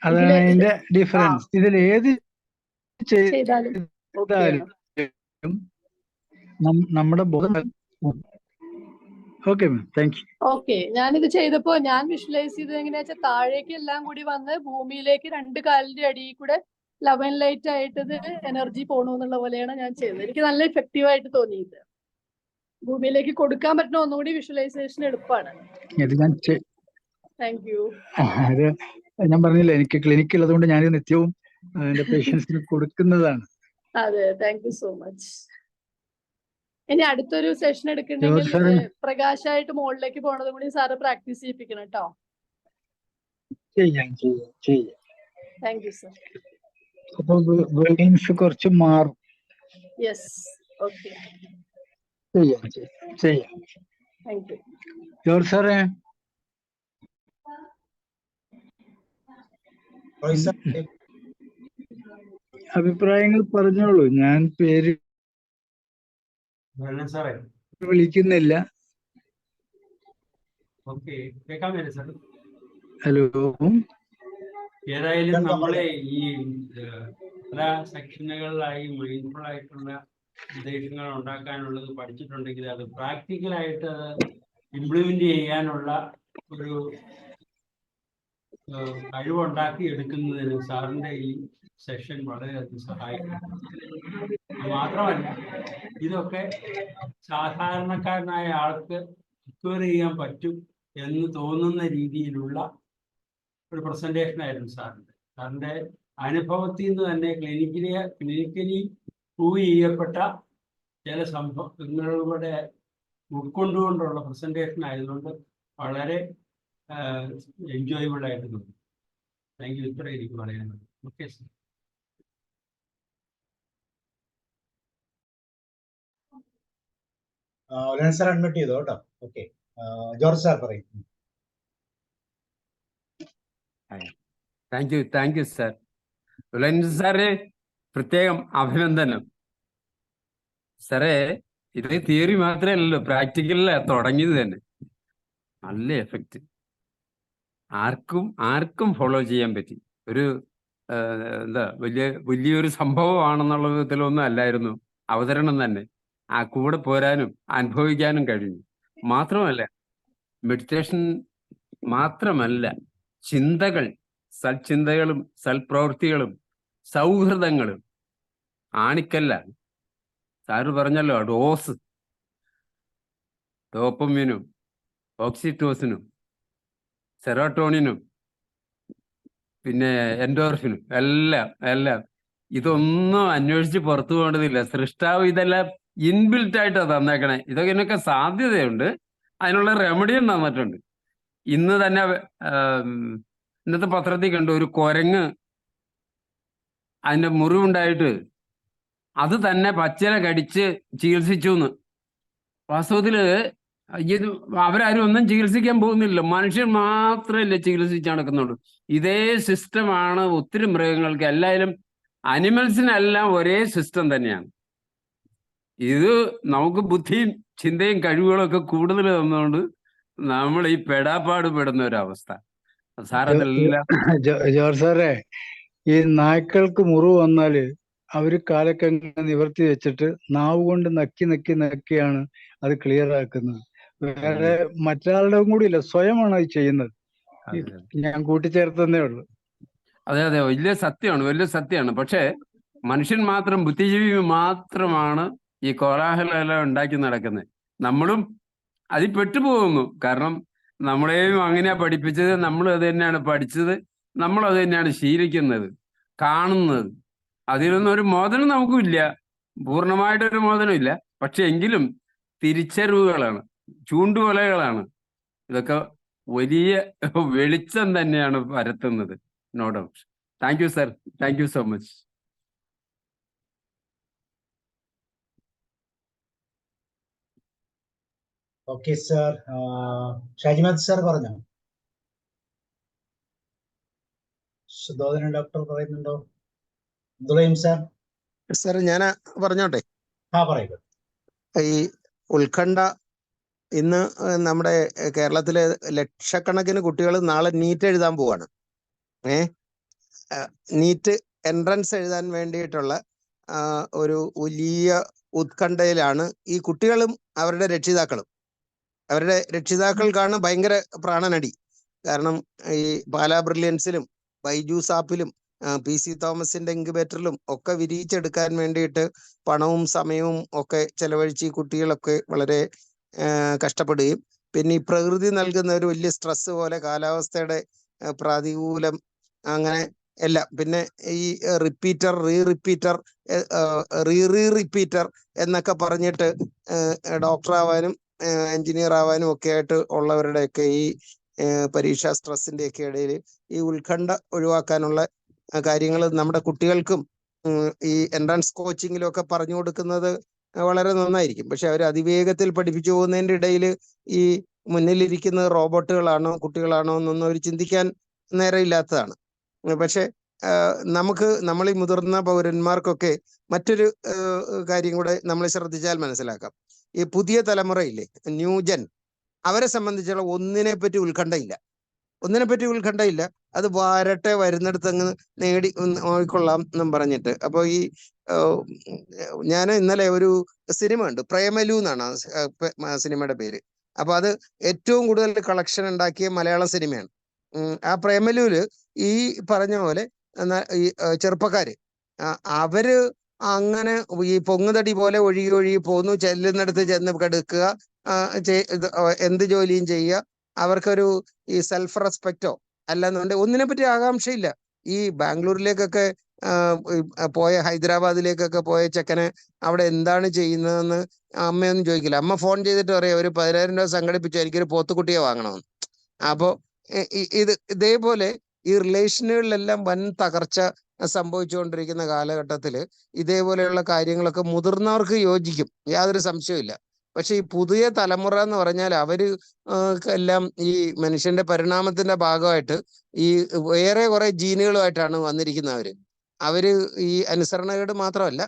അതാണ് അതിന്റെ ഡിഫറൻസ്. ഇതിൽ ഏത് ചെയ്താലും നമ്മുടെ ബോധം. Okay ma'am, thank you. Okay, ഞാനിത് ചെയ്തപ്പോ ഞാൻ വിഷ്വലൈസ് ചെയ്തത് എങ്ങനെയാ വെച്ചാൽ താഴേക്ക് എല്ലാം കൂടി വന്ന് ഭൂമിയിലേക്ക് രണ്ട് കാലിന്റെ അടിയിൽ കൂടെ ലവൻ ലൈറ്റ് ആയിട്ട് ഇത് എനർജി പോണു എന്നുള്ള പോലെയാണ് ഞാൻ ചെയ്തത്. എനിക്ക് നല്ല എഫക്റ്റീവ് ആയിട്ട് തോന്നിയത്. ഭൂമിയിലേക്ക് കൊടുക്കാൻ പറ്റുന്ന ഒന്നുകൂടി വിഷ്വലൈസേഷൻ എളുപ്പമാണ്. Thank you. ഞാൻ പറഞ്ഞില്ല, എനിക്ക് ക്ലിനിക്ക് ഉള്ളതുകൊണ്ട് ഞാൻ നിത്യവും എന്റെ പേഷ്യൻസിന് കൊടുക്കുന്നതാണ്. അതെ, താങ്ക് യു സോ മച്ച്. ഇനി അടുത്തൊരു സെഷൻ എടുക്കണമെങ്കിൽ പ്രകാശായിട്ട് മുകളിലേക്ക് പോണതും കൂടി സാറ് പ്രാക്ടീസ് ചെയ്യിപ്പിക്കണം കേട്ടോ. ചെയ്യാം. Thank you sir. അപ്പൊ വേർഡിങ്സ് കുറച്ച് മാറും. യെസ്, ഓക്കെ, ചെയ്യാം. Thank you. ജോർജ് സാറേ, റോയ് സാർ, അഭിപ്രായങ്ങൾ പറഞ്ഞോളൂ. ഞാൻ പേര് സാറേ വിളിക്കുന്നില്ല. ഓക്കെ, കേൾക്കാൻ പറ്റും സാർ. ഹലോ, ഏതായാലും നമ്മളെ ഈ പല സെക്ഷനുകളിലായി മൈൻഡ്ഫുൾ ആയിട്ടുള്ള നിർദ്ദേശങ്ങൾ ഉണ്ടാക്കാനുള്ളത് പഠിച്ചിട്ടുണ്ടെങ്കിൽ അത് പ്രാക്ടിക്കലായിട്ട് അത് ഇംപ്ലിമെന്റ് ചെയ്യാനുള്ള ഒരു കഴിവുണ്ടാക്കി എടുക്കുന്നതിന് സാറിന്റെ ഈ സെഷൻ വളരെയധികം സഹായിക്കും. മാത്രമല്ല, ഇതൊക്കെ സാധാരണക്കാരനായ ആൾക്ക് റിക്കവർ ചെയ്യാൻ പറ്റും എന്ന് തോന്നുന്ന രീതിയിലുള്ള ഒരു പ്രസന്റേഷൻ ആയിരുന്നു സാറിന്റെ അനുഭവത്തിൽ നിന്ന് തന്നെ ക്ലിനിക്കലി പ്രൂവ് ചെയ്യപ്പെട്ട ചില സംഭവങ്ങളുടെ ഉൾക്കൊണ്ടുകൊണ്ടുള്ള പ്രസന്റേഷൻ ആയതുകൊണ്ട് വളരെ എൻജോയബിൾ ആയിട്ട് തോന്നി. Thank you. ഇത്ര എനിക്ക് പറയാനുള്ളത്. Okay sir. സാർ അഡ്മിറ്റ് ചെയ്തോ കേട്ടോ. ഓക്കെ, ജോർജ് സാർ പറയും. Thank you sir. സാറേ, പ്രത്യേകം അഭിനന്ദനം. സാറേ, ഇത് തിയറി മാത്രമല്ലല്ലോ, പ്രാക്ടിക്കലിലാണ് തുടങ്ങിയത് തന്നെ. നല്ല എഫക്റ്റ്, ആർക്കും ഫോളോ ചെയ്യാൻ പറ്റി. ഒരു വലിയൊരു സംഭവമാണെന്നുള്ള വിധത്തിലൊന്നും അല്ലായിരുന്നു അവതരണം തന്നെ. ആ കൂടെ പോരാനും അനുഭവിക്കാനും കഴിഞ്ഞു. മാത്രമല്ല, മെഡിറ്റേഷൻ മാത്രമല്ല, ചിന്തകൾ, സൽചിന്തകളും സൽപ്രവൃത്തികളും സൗഹൃദങ്ങളും ആണിക്കല്ലാണ്. സാറ് പറഞ്ഞല്ലോ, ഡോപ്പമിനും ഓക്സിറ്റോസിനും സെറോട്ടോണിനും പിന്നെ എൻഡോർഫിനും എല്ലാം ഇതൊന്നും അന്വേഷിച്ച് പുറത്തു പോകേണ്ടതില്ല. സൃഷ്ടാവ് ഇതെല്ലാം ഇൻബിൽറ്റ് ആയിട്ടാണ് തന്നേക്കണേ. ഇതിനൊക്കെ സാധ്യതയുണ്ട്, അതിനുള്ള റെമഡിയും തന്നിട്ടുണ്ട്. ഇന്ന് തന്നെ ഇന്നത്തെ പത്രത്തിൽ കണ്ടു, ഒരു കുരങ്ങ് അതിന്റെ മുറിവുണ്ടായിട്ട് അത് തന്നെ പച്ചില കടിച്ച് ചികിത്സിച്ചു എന്ന്. വാസ്തവത്തില് ഇത് അവരാരും ഒന്നും ചികിത്സിക്കാൻ പോകുന്നില്ല, മനുഷ്യൻ മാത്രമല്ലേ ചികിത്സിച്ച് നടക്കുന്നുള്ളൂ. ഇതേ സിസ്റ്റമാണ് ഒത്തിരി മൃഗങ്ങൾക്ക്, എല്ലാവരും അനിമൽസിനെല്ലാം ഒരേ സിസ്റ്റം തന്നെയാണ്. ഇത് നമുക്ക് ബുദ്ധിയും ചിന്തയും കഴിവുകളും ഒക്കെ കൂടുതൽ തന്നുകൊണ്ട് നമ്മൾ ഈ പെടാപ്പാട് പെടുന്ന ഒരവസ്ഥ. സാറതെല്ലാം ജോർജ് സാറേ, ഈ നായ്ക്കൾക്ക് മുറിവ് വന്നാല് അവര് കാലൊക്കെ നിവർത്തി വെച്ചിട്ട് നാവ് കൊണ്ട് നക്കിയാണ് അത് ക്ലിയർ ആക്കുന്നത്. വേറെ മറ്റൊരാളുടെ കൂടി ഇല്ല, സ്വയമാണ് അത് ചെയ്യുന്നത്. ഞാൻ കൂട്ടിച്ചേർത്തന്നേ ഉള്ളൂ. അതെ, വലിയ സത്യമാണ്. പക്ഷെ മനുഷ്യൻ മാത്രം, ബുദ്ധിജീവി മാത്രമാണ് ഈ കോലാഹലമെല്ലാം ഉണ്ടാക്കി നടക്കുന്നത്. നമ്മളും അതിൽ പെട്ടുപോകുന്നു. കാരണം നമ്മളെയും അങ്ങനെയാ പഠിപ്പിച്ചത്, നമ്മൾ അത് തന്നെയാണ് പഠിച്ചത്, നമ്മൾ അത് തന്നെയാണ് ശീലിക്കുന്നത്, കാണുന്നത്. അതിലൊന്നും ഒരു മോചനം നമുക്കുമില്ല, പൂർണ്ണമായിട്ടൊരു മോചനമില്ല. പക്ഷെ എങ്കിലും തിരിച്ചറിവുകളാണ്, ചൂണ്ടുവലകളാണ്. ഇതൊക്കെ വലിയ വെളിച്ചം തന്നെയാണ് പരത്തുന്നത്. No doubt. Thank you sir, thank you so much. Okay sir. Shajimath sir പറഞ്ഞോ? സുധോധന ഡോക്ടർ പറയുന്നുണ്ടോ? സാർ. സാർ, ഞാൻ പറഞ്ഞോട്ടെ? പറയുക. ഈ ഉത്കണ്ഠ ഇന്ന് നമ്മുടെ കേരളത്തിലെ ലക്ഷക്കണക്കിന് കുട്ടികൾ നാളെ നീറ്റ് എഴുതാൻ പോവാണ്. നീറ്റ് എൻട്രൻസ് എഴുതാൻ വേണ്ടിയിട്ടുള്ള ഒരു വലിയ ഉത്കണ്ഠയിലാണ് ഈ കുട്ടികളും അവരുടെ രക്ഷിതാക്കളും. അവരുടെ രക്ഷിതാക്കൾക്കാണ് ഭയങ്കര പ്രാണനടി. കാരണം ഈ പാലാ ബ്രില്യൻസിലും ബൈജൂസ് ആപ്പിലും PC തോമസിന്റെ ഇൻക്യുബേറ്ററിലും ഒക്കെ വിരിയിച്ചെടുക്കാൻ വേണ്ടിയിട്ട് പണവും സമയവും ഒക്കെ ചെലവഴിച്ച് ഈ കുട്ടികളൊക്കെ വളരെ കഷ്ടപ്പെടുകയും, പിന്നെ ഈ പ്രകൃതി നൽകുന്ന ഒരു വലിയ സ്ട്രെസ് പോലെ കാലാവസ്ഥയുടെ പ്രതികൂലം, അങ്ങനെ എല്ലാം, പിന്നെ ഈ റിപ്പീറ്റർ റിപ്പീറ്റർ എന്നൊക്കെ പറഞ്ഞിട്ട് ഡോക്ടർ ആവാനും എഞ്ചിനീയർ ആവാനും ഒക്കെ ആയിട്ട് ഉള്ളവരുടെയൊക്കെ ഈ പരീക്ഷാ സ്ട്രെസ്സിന്റെ ഒക്കെ ഇടയിൽ ഈ ഉത്കണ്ഠ ഒഴിവാക്കാനുള്ള കാര്യങ്ങൾ നമ്മുടെ കുട്ടികൾക്കും ഈ എൻട്രൻസ് കോച്ചിങ്ങിലും ഒക്കെ പറഞ്ഞു കൊടുക്കുന്നത് വളരെ നന്നായിരിക്കും. പക്ഷെ അവർ അതിവേഗത്തിൽ പഠിപ്പിച്ചു പോകുന്നതിൻ്റെ ഇടയിൽ ഈ മുന്നിലിരിക്കുന്നത് റോബോട്ടുകളാണോ കുട്ടികളാണോ എന്നൊന്നും അവർ ചിന്തിക്കാൻ നേരമില്ലാത്തതാണ്. പക്ഷെ നമ്മൾ ഈ മുതിർന്ന പൗരന്മാർക്കൊക്കെ മറ്റൊരു കാര്യം കൂടെ നമ്മൾ ശ്രദ്ധിച്ചാൽ മനസ്സിലാക്കാം. ഈ പുതിയ തലമുറയില്ലേ, ന്യൂജൻ, അവരെ സംബന്ധിച്ചുള്ള ഒന്നിനെപ്പറ്റി ഉത്കണ്ഠയില്ല. അത് വരുന്നിടത്ത് അങ്ങ് നോക്കിക്കൊള്ളാം എന്നും പറഞ്ഞിട്ട്. അപ്പൊ ഈ ഞാൻ ഇന്നലെ ഒരു സിനിമ ഉണ്ട്, പ്രേമലു എന്നാണ് സിനിമയുടെ പേര്. അപ്പൊ അത് ഏറ്റവും കൂടുതൽ കളക്ഷൻ ഉണ്ടാക്കിയ മലയാളം സിനിമയാണ്. ആ പ്രേമലുവില് ഈ പറഞ്ഞ പോലെ ഈ ചെറുപ്പക്കാര് അവര് അങ്ങനെ ഈ പൊങ്ങുതടി പോലെ ഒഴുകി പോകുന്നു. ചെല്ലുന്നിടത്ത് ചെന്ന് കെടുക്കുക, എന്ത് ജോലിയും ചെയ്യുക. അവർക്കൊരു ഈ സെൽഫ് റെസ്പെക്റ്റോ അല്ലെന്നുണ്ടെങ്കിൽ ഒന്നിനെ പറ്റി ആകാംക്ഷയില്ല. ഈ ബാംഗ്ലൂരിലേക്കൊക്കെ പോയ, ഹൈദരാബാദിലേക്കൊക്കെ പോയ ചെക്കനെ അവിടെ എന്താണ് ചെയ്യുന്നതെന്ന് അമ്മയൊന്നും ചോദിക്കില്ല. അമ്മ ഫോൺ ചെയ്തിട്ട് പറയാം, ഒരു 10,000 രൂപ സംഘടിപ്പിച്ചു, എനിക്കൊരു പോത്തുകുട്ടിയെ വാങ്ങണമെന്ന്. അപ്പോ ഇതേപോലെ ഈ റിലേഷനുകളിലെല്ലാം വൻ തകർച്ച സംഭവിച്ചുകൊണ്ടിരിക്കുന്ന കാലഘട്ടത്തിൽ ഇതേപോലെയുള്ള കാര്യങ്ങളൊക്കെ മുതിർന്നവർക്ക് യോജിക്കും, യാതൊരു സംശയമില്ല. പക്ഷെ ഈ പുതിയ തലമുറ എന്ന് പറഞ്ഞാൽ അവര് എല്ലാം ഈ മനുഷ്യന്റെ പരിണാമത്തിന്റെ ഭാഗമായിട്ട് ഈ വേറെ കുറെ ജീനുകളുമായിട്ടാണ് വന്നിരിക്കുന്നവര്. അവര് ഈ അനുസരണകേട് മാത്രമല്ല,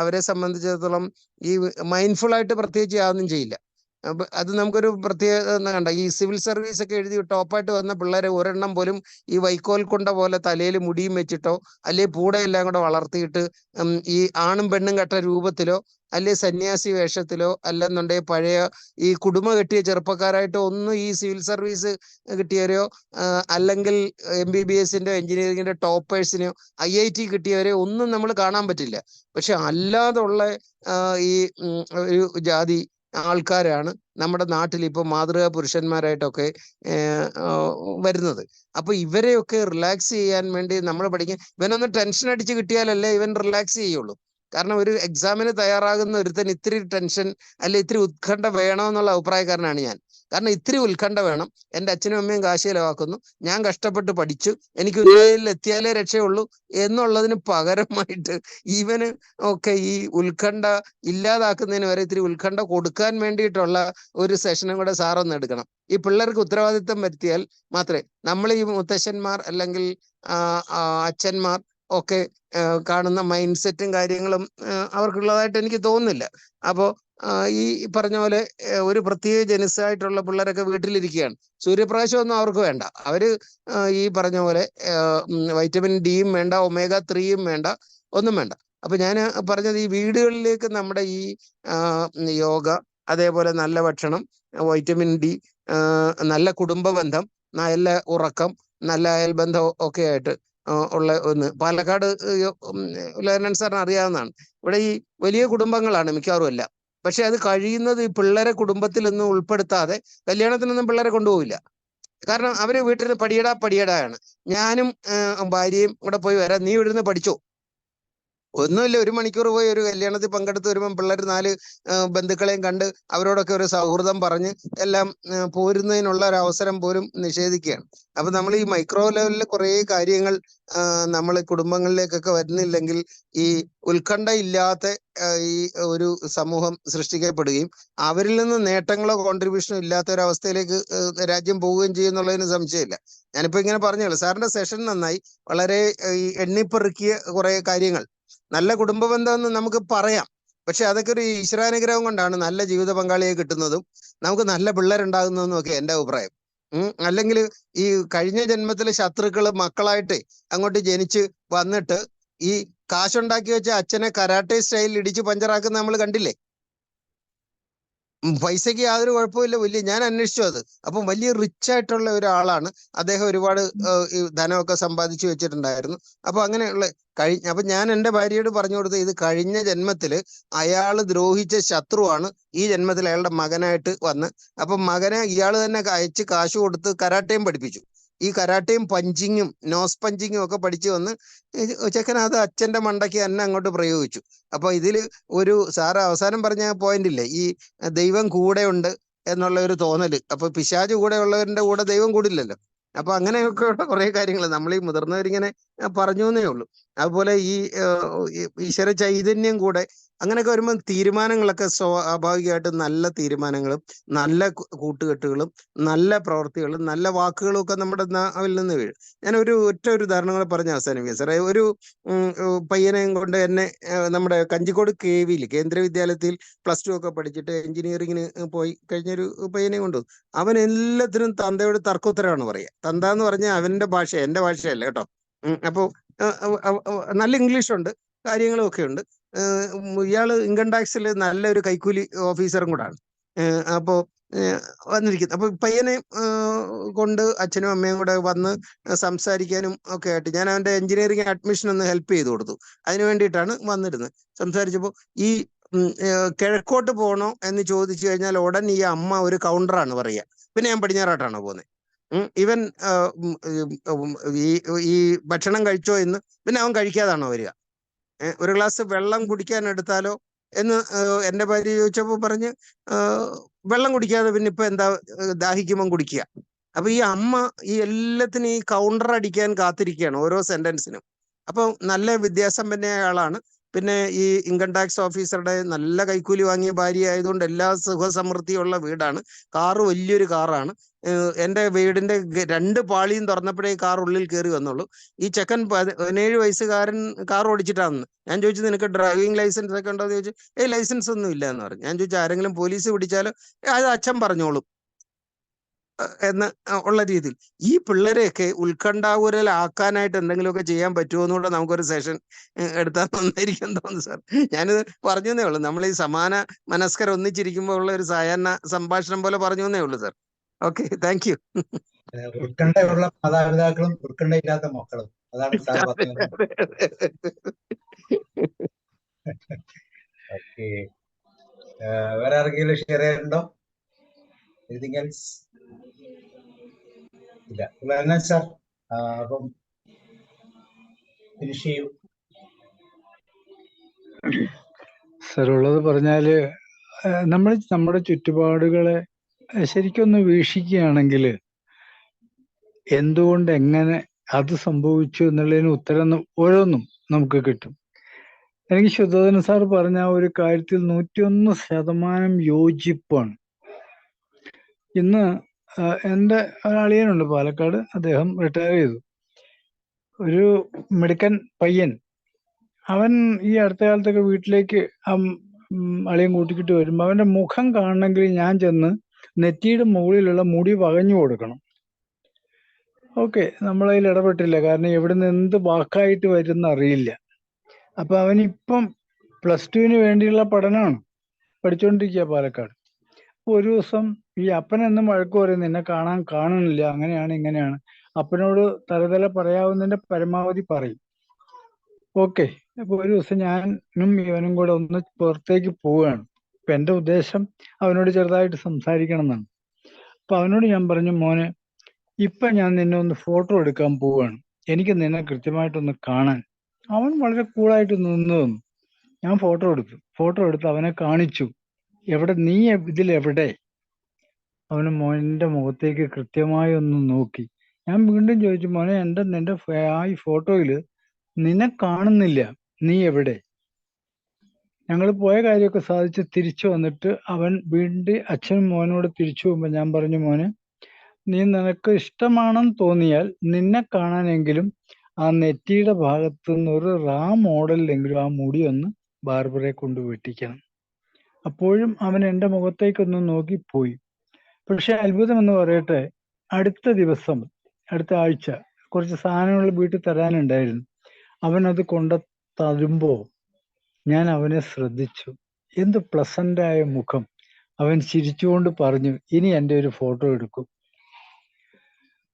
അവരെ സംബന്ധിച്ചിടത്തോളം ഈ മൈൻഡ്ഫുൾ ആയിട്ട് പ്രത്യേകിച്ച് യാതൊന്നും ചെയ്യില്ല. അപ്പൊ അത് നമുക്കൊരു പ്രത്യേകത കണ്ട, ഈ സിവിൽ സർവീസ് ഒക്കെ എഴുതി ടോപ്പായിട്ട് വന്ന പിള്ളേരെ ഒരെണ്ണം പോലും ഈ വൈക്കോൽ കൊണ്ട പോലെ തലയിൽ മുടിയും വെച്ചിട്ടോ അല്ലെ പൂടയെല്ലാം കൂടെ വളർത്തിയിട്ട് ഈ ആണും പെണ്ണും കെട്ട രൂപത്തിലോ അല്ലെ സന്യാസി വേഷത്തിലോ അല്ലെന്നുണ്ടെങ്കിൽ പഴയ ഈ കുടുംബ കെട്ടിയ ചെറുപ്പക്കാരായിട്ടോ ഒന്നും ഈ സിവിൽ സർവീസ് കിട്ടിയവരെയോ അല്ലെങ്കിൽ MBBSന്റെ എഞ്ചിനീയറിംഗിന്റെ ടോപ്പേഴ്സിനെയോ IIT കിട്ടിയവരെയോ ഒന്നും നമ്മൾ കാണാൻ പറ്റില്ല. പക്ഷെ അല്ലാതുള്ള ഈ ഒരു ജാതി ആൾക്കാരാണ് നമ്മുടെ നാട്ടിൽ ഇപ്പൊ മാതൃകാ പുരുഷന്മാരായിട്ടൊക്കെ വരുന്നത്. അപ്പൊ ഇവരെയൊക്കെ റിലാക്സ് ചെയ്യാൻ വേണ്ടി നമ്മൾ പഠിക്കാൻ, ഇവനൊന്ന് ടെൻഷൻ അടിച്ച് കിട്ടിയാലല്ലേ ഇവൻ റിലാക്സ് ചെയ്യുള്ളൂ. കാരണം ഒരു എക്സാമിന് തയ്യാറാകുന്ന ഒരുത്തൻ ഇത്തിരി ടെൻഷൻ അല്ലെ ഇത്തിരി ഉത്കണ്ഠ വേണമെന്നുള്ള അഭിപ്രായക്കാരനാണ് ഞാൻ. കാരണം ഇത്തിരി ഉത്കണ്ഠ വേണം. എൻ്റെ അച്ഛനും അമ്മയും കാശ് ചെലവാക്കുന്നു, ഞാൻ കഷ്ടപ്പെട്ട് പഠിച്ചു, എനിക്ക് ഉന്നതിയിൽ എത്തിയാലേ രക്ഷയുള്ളൂ എന്നുള്ളതിന് പകരമായിട്ട് ഇവന് ഒക്കെ ഈ ഉത്കണ്ഠ ഇല്ലാതാക്കുന്നതിന് വരെ ഇത്തിരി ഉത്കണ്ഠ കൊടുക്കാൻ വേണ്ടിയിട്ടുള്ള ഒരു സെഷനും കൂടെ സാറൊന്ന് എടുക്കണം. ഈ പിള്ളേർക്ക് ഉത്തരവാദിത്വം വരുത്തിയാൽ മാത്രമേ നമ്മൾ ഈ മുത്തശ്ശന്മാർ അല്ലെങ്കിൽ അച്ഛന്മാർ ഒക്കെ കാണുന്ന മൈൻഡ് സെറ്റും കാര്യങ്ങളും അവർക്കുള്ളതായിട്ട് എനിക്ക് തോന്നുന്നില്ല. അപ്പോൾ ഈ പറഞ്ഞ പോലെ ഒരു പ്രത്യേക ജനുസായിട്ടുള്ള പിള്ളേരൊക്കെ വീട്ടിലിരിക്കുകയാണ്. സൂര്യപ്രകാശമൊന്നും അവർക്ക് വേണ്ട. അവര് ഈ പറഞ്ഞ പോലെ വൈറ്റമിൻ ഡിയും വേണ്ട, ഒമേഗ 3യും വേണ്ട, ഒന്നും വേണ്ട. അപ്പൊ ഞാൻ പറഞ്ഞത് ഈ വീടുകളിലേക്ക് നമ്മുടെ ഈ യോഗ, അതേപോലെ നല്ല ഭക്ഷണം, വൈറ്റമിൻ ഡി, നല്ല കുടുംബ ബന്ധം, നല്ല ഉറക്കം, നല്ല അയൽബന്ധം ഒക്കെ ആയിട്ട് ഉള്ള ഒന്ന്. പാലക്കാട് ലയനൻ സാറിന് അറിയാവുന്നതാണ്. ഇവിടെ ഈ വലിയ കുടുംബങ്ങളാണ് മിക്കവാറും എല്ലാം. പക്ഷെ അത് കഴിയുന്നത് ഈ പിള്ളേരെ കുടുംബത്തിലൊന്നും ഉൾപ്പെടുത്താതെ കല്യാണത്തിനൊന്നും പിള്ളേരെ കൊണ്ടുപോകില്ല. കാരണം അവര് വീട്ടിൽ പടിയടായാണ്. ഞാനും ഭാര്യയും കൂടെ പോയി വരാം, നീ ഇവിടുന്ന് പഠിച്ചോ. ഒന്നുമില്ല, 1 മണിക്കൂർ പോയി ഒരു കല്യാണത്തിൽ പങ്കെടുത്ത് വരുമ്പം പിള്ളേർ 4 ബന്ധുക്കളെയും കണ്ട് അവരോടൊക്കെ ഒരു സൗഹൃദം പറഞ്ഞ് എല്ലാം പോരുന്നതിനുള്ള ഒരു അവസരം പോലും നിഷേധിക്കുകയാണ്. അപ്പൊ നമ്മൾ ഈ മൈക്രോ ലെവലിൽ കുറെ കാര്യങ്ങൾ നമ്മൾ കുടുംബങ്ങളിലേക്കൊക്കെ വരുന്നില്ലെങ്കിൽ ഈ ഉത്കണ്ഠ ഇല്ലാത്ത ഈ ഒരു സമൂഹം സൃഷ്ടിക്കപ്പെടുകയും അവരിൽ നിന്ന് നേട്ടങ്ങളോ കോൺട്രിബ്യൂഷനോ ഇല്ലാത്ത ഒരു അവസ്ഥയിലേക്ക് രാജ്യം പോവുകയും ചെയ്യുന്നുള്ളതിന് സംശയമില്ല. ഞാനിപ്പോ ഇങ്ങനെ പറഞ്ഞല്ലോ, സാറിന്റെ സെഷൻ നന്നായി, വളരെ ഈ എണ്ണിപ്പെറുക്കിയ കുറെ കാര്യങ്ങൾ. നല്ല കുടുംബ ബന്ധം എന്ന് നമുക്ക് പറയാം, പക്ഷെ അതൊക്കെ ഒരു ഈശ്വരാനുഗ്രഹം കൊണ്ടാണ് നല്ല ജീവിത പങ്കാളിയെ കിട്ടുന്നതും നമുക്ക് നല്ല പിള്ളേരുണ്ടാകുന്നതെന്നും ഒക്കെ എൻ്റെ അഭിപ്രായം. അല്ലെങ്കിൽ ഈ കഴിഞ്ഞ ജന്മത്തിലെ ശത്രുക്കള് മക്കളായിട്ട് അങ്ങോട്ട് ജനിച്ച് വന്നിട്ട് ഈ കാശുണ്ടാക്കി വെച്ച അച്ഛനെ കരാട്ടെ സ്റ്റൈലിൽ ഇടിച്ച് പഞ്ചറാക്കുന്ന നമ്മൾ കണ്ടില്ലേ. പൈസക്ക് യാതൊരു കുഴപ്പമില്ല, വലിയ, ഞാൻ അന്വേഷിച്ചു അത്. അപ്പം വലിയ റിച്ച് ആയിട്ടുള്ള ഒരാളാണ് അദ്ദേഹം, ഒരുപാട് ധനമൊക്കെ സമ്പാദിച്ചു വെച്ചിട്ടുണ്ടായിരുന്നു. അപ്പൊ അങ്ങനെയുള്ള അപ്പൊ ഞാൻ എൻ്റെ ഭാര്യയോട് പറഞ്ഞു കൊടുത്തത്, ഇത് കഴിഞ്ഞ ജന്മത്തില് അയാൾ ദ്രോഹിച്ച ശത്രുവാണ് ഈ ജന്മത്തിൽ അയാളുടെ മകനായിട്ട് വന്ന്. അപ്പൊ മകനെ ഇയാൾ തന്നെ അയച്ച് കാശ് കൊടുത്ത് കരാട്ടയും പഠിപ്പിച്ചു. ഈ കരാട്ടയും പഞ്ചിങ്ങും നോസ് പഞ്ചിങ്ങും ഒക്കെ പഠിച്ചു വന്ന് ചെക്കൻ അത് അച്ഛന്റെ മണ്ടയ്ക്ക് തന്നെ അങ്ങോട്ട് പ്രയോഗിച്ചു. അപ്പൊ ഇതിൽ ഒരു സാറ് അവസാനം പറഞ്ഞ പോയിന്റ് ഇല്ലേ, ഈ ദൈവം കൂടെ ഉണ്ട് എന്നുള്ള ഒരു തോന്നല്. അപ്പൊ പിശാച് കൂടെ ഉള്ളവരുടെ കൂടെ ദൈവം കൂടില്ലല്ലോ. അപ്പൊ അങ്ങനെയൊക്കെയുള്ള കുറെ കാര്യങ്ങൾ നമ്മൾ ഈ മുതിർന്നവരിങ്ങനെ പറഞ്ഞു എന്നേ ഉള്ളൂ. അതുപോലെ ഈ ഈശ്വര ചൈതന്യം കൂടെ അങ്ങനെയൊക്കെ വരുമ്പോൾ തീരുമാനങ്ങളൊക്കെ സ്വാഭാവികമായിട്ടും നല്ല തീരുമാനങ്ങളും നല്ല കൂട്ടുകെട്ടുകളും നല്ല പ്രവൃത്തികളും നല്ല വാക്കുകളും ഒക്കെ നമ്മുടെ നാവിൽ നിന്ന് വീഴും. ഞാൻ ഒരു ഉദാഹരണം കൂടെ പറഞ്ഞ് അവസാനിപ്പിക്കാം സാറേ. ഒരു പയ്യനെയും കൊണ്ട് എന്നെ നമ്മുടെ കഞ്ചിക്കോട് KV കേന്ദ്ര വിദ്യാലയത്തിൽ +2 ഒക്കെ പഠിച്ചിട്ട് എഞ്ചിനീയറിങ്ങിന് പോയി കഴിഞ്ഞൊരു പയ്യനെ കൊണ്ടു. അവൻ എല്ലാത്തിനും തന്തയോട് തർക്കോത്തരമാണ് പറയുക. തന്ത എന്ന് പറഞ്ഞാൽ അവന്റെ ഭാഷ, എന്റെ ഭാഷയല്ല കേട്ടോ. അപ്പോ നല്ല ഇംഗ്ലീഷ് ഉണ്ട്, കാര്യങ്ങളും ഒക്കെ ഉണ്ട്. ഇയാള് ഇൻകം ടാക്സിൽ നല്ലൊരു കൈക്കൂലി ഓഫീസറും കൂടാണ്. അപ്പോ വന്നിരിക്കുന്നത്. അപ്പൊ പയ്യനെ കൊണ്ട് അച്ഛനും അമ്മയും കൂടെ വന്ന് സംസാരിക്കാനും ഒക്കെ ആയിട്ട് ഞാൻ അവന്റെ എഞ്ചിനീയറിംഗ് അഡ്മിഷൻ ഒന്ന് ഹെൽപ്പ് ചെയ്ത് കൊടുത്തു. അതിന് വേണ്ടിയിട്ടാണ് വന്നിരുന്നത്. സംസാരിച്ചപ്പോൾ ഈ കിഴക്കോട്ട് പോകണോ എന്ന് ചോദിച്ചു കഴിഞ്ഞാൽ ഉടൻ ഈ അമ്മ ഒരു കൗണ്ടറാണ് പറയുക. പിന്നെ ഞാൻ പടിഞ്ഞാറായിട്ടാണോ പോകുന്നത്, ഇവൻ ഈ ഭക്ഷണം കഴിച്ചോ എന്ന് പിന്നെ അവൻ കഴിക്കാതാണോ വരിക, ഒരു ഗ്ലാസ് വെള്ളം കുടിക്കാൻ എടുത്താലോ എന്ന് എൻ്റെ ഭാര്യ ചോദിച്ചപ്പോൾ പറഞ്ഞ് വെള്ളം കുടിക്കാതെ പിന്നെ ഇപ്പൊ എന്താ ദാഹിക്കുമ്പം കുടിക്കുക. അപ്പൊ ഈ അമ്മ ഈ എല്ലാത്തിനും ഈ കൗണ്ടർ അടിക്കാൻ കാത്തിരിക്കുകയാണ് ഓരോ സെന്റൻസിനും. അപ്പൊ നല്ല വിദ്യാസമ്പന്നയായ ആളാണ്. പിന്നെ ഈ ഇൻകം ടാക്സ് ഓഫീസറുടെ നല്ല കൈക്കൂലി വാങ്ങിയ ഭാര്യ ആയതുകൊണ്ട് എല്ലാ സുഖസമൃദ്ധിയുള്ള വീടാണ്. കാറ് വലിയൊരു കാറാണ്. എൻ്റെ വീടിന്റെ 2 പാളിയും തുറന്നപ്പോഴേ കാർ ഉള്ളിൽ കയറി വന്നുള്ളൂ. ഈ ചെക്കൻ 17 വയസ്സുകാരൻ കാർ ഓടിച്ചിട്ടാണ്. ഞാൻ ചോദിച്ചു നിനക്ക് ഡ്രൈവിംഗ് ലൈസൻസ് ഒക്കെ ഉണ്ടോ എന്ന് ചോദിച്ചു. ലൈസൻസ് ഒന്നും ഇല്ല എന്ന് പറഞ്ഞു. ഞാൻ ചോദിച്ചു ആരെങ്കിലും പോലീസ് പിടിച്ചാലോ? അത് അച്ഛൻ പറഞ്ഞോളും എന്ന് ഉള്ള രീതിയിൽ ഈ പിള്ളേരെയൊക്കെ ഉത്കണ്ഠാകുലരാക്കാനായിട്ട് എന്തെങ്കിലുമൊക്കെ ചെയ്യാൻ പറ്റുമോ എന്നുകൂടെ നമുക്കൊരു സെഷൻ എടുത്താൽ നന്നായിരിക്കും തോന്നുന്നു സാർ. ഞാനിത് പറഞ്ഞേ ഉള്ളൂ. നമ്മൾ ഈ സമാന മനസ്കർ ഒന്നിച്ചിരിക്കുമ്പോൾ ഉള്ള ഒരു സായാഹ്ന സംഭാഷണം പോലെ പറഞ്ഞു എന്നേ ഉള്ളൂ സാർ. Okay, thank you. ഉത്കണ്ഠയുള്ള മാതാപിതാക്കളും ഉത്കണ്ഠയില്ലാത്ത മക്കളും, അതാണ് സാർ പറഞ്ഞത്. ഓക്കെ, വേറെ ആർക്കെങ്കിലും ഷെയർ ചെയ്യാനുണ്ടോ? Anything else? ഇല്ല സാർ. അപ്പം ഫിനിഷ് ചെയ്യൂ സാർ. ഉള്ളത് പറഞ്ഞാല് നമ്മൾ നമ്മുടെ ചുറ്റുപാടുകളെ ശരിക്കൊന്ന് വീക്ഷിക്കുകയാണെങ്കിൽ എന്തുകൊണ്ട് എങ്ങനെ അത് സംഭവിച്ചു എന്നുള്ളതിന് ഉത്തരം ഓരോന്നും നമുക്ക് കിട്ടും. എനിക്ക് ശുദ്ധോധന സാർ പറഞ്ഞ ആ ഒരു കാര്യത്തിൽ 101% യോജിപ്പാണ്. ഇന്ന് എൻ്റെ ഒരളിയനുണ്ട് പാലക്കാട്, അദ്ദേഹം റിട്ടയർ ചെയ്തു. ഒരു മിടുക്കൻ പയ്യൻ. അവൻ ഈ അടുത്ത കാലത്തൊക്കെ വീട്ടിലേക്ക് അളിയൻ കൂട്ടിക്കിട്ട് വരുമ്പോൾ അവന്റെ മുഖം കാണണമെങ്കിൽ ഞാൻ ചെന്ന് നെറ്റിയുടെ മുകളിലുള്ള മുടി വകഞ്ഞു കൊടുക്കണം. ഓക്കെ, നമ്മളതിൽ ഇടപെട്ടില്ല, കാരണം എവിടുന്ന് എന്ത് വാക്കായിട്ട് വരുന്ന അറിയില്ല. അപ്പൊ അവനിപ്പം +2 വേണ്ടിയുള്ള പഠനമാണ്, പഠിച്ചുകൊണ്ടിരിക്കുക പാലക്കാട്. ഒരു ദിവസം ഈ അപ്പനെന്നും വഴക്ക് പറയും, നിന്നെ കാണുന്നില്ല, അങ്ങനെയാണ് ഇങ്ങനെയാണ്. അപ്പനോട് തലതല പറയാവുന്നതിന്റെ പരമാവധി പറയും. ഓക്കെ, അപ്പൊ ഒരു ദിവസം ഞാനും ഇവനും കൂടെ ഒന്ന് പുറത്തേക്ക് പോവുകയാണ്. അപ്പൊ എന്റെ ഉദ്ദേശം അവനോട് ചെറുതായിട്ട് സംസാരിക്കണം എന്നാണ്. അപ്പൊ അവനോട് ഞാൻ പറഞ്ഞു, മോനെ ഇപ്പൊ ഞാൻ നിന്നെ ഒന്ന് ഫോട്ടോ എടുക്കാൻ പോവുകയാണ്, എനിക്ക് നിന്നെ കൃത്യമായിട്ടൊന്ന് കാണാൻ. അവൻ വളരെ കൂളായിട്ട് നിന്ന് തന്നു. ഞാൻ ഫോട്ടോ എടുത്ത് അവനെ കാണിച്ചു. എവിടെ നീ ഇതിലെവിടെ? അവന് മോന്റെ മുഖത്തേക്ക് കൃത്യമായി ഒന്ന് നോക്കി. ഞാൻ വീണ്ടും ചോദിച്ചു, മോനെ നിന്റെ ഈ ഫോട്ടോയില് നിന്നെ കാണുന്നില്ല, നീ എവിടെ? ഞങ്ങൾ പോയ കാര്യമൊക്കെ സാധിച്ച് തിരിച്ചു വന്നിട്ട് അവൻ വീണ്ടും അച്ഛനും മോനോട് തിരിച്ചു പോകുമ്പോൾ ഞാൻ പറഞ്ഞു, മോനെ നിനക്ക് ഇഷ്ടമാണെന്ന് തോന്നിയാൽ നിന്നെ കാണാനെങ്കിലും ആ നെറ്റിയുടെ ഭാഗത്തു നിന്ന് ഒരു മോഡലിലെങ്കിലും ആ മുടി ഒന്ന് ബാർബറെ കൊണ്ട് വെട്ടിക്കണം. അപ്പോഴും അവൻ എൻ്റെ മുഖത്തേക്കൊന്ന് നോക്കിപ്പോയി. പക്ഷെ അത്ഭുതം എന്ന് പറയട്ടെ, അടുത്ത ആഴ്ച കുറച്ച് സാധനങ്ങൾ വീട്ടിൽ തരാനുണ്ടായിരുന്നു. അവൻ അത് തരുമ്പോ ഞാൻ അവനെ ശ്രദ്ധിച്ചു. എന്ത് പ്ലസന്റായ മുഖം. അവൻ ചിരിച്ചുകൊണ്ട് പറഞ്ഞു, ഇനി എൻ്റെ ഒരു ഫോട്ടോ എടുക്കും.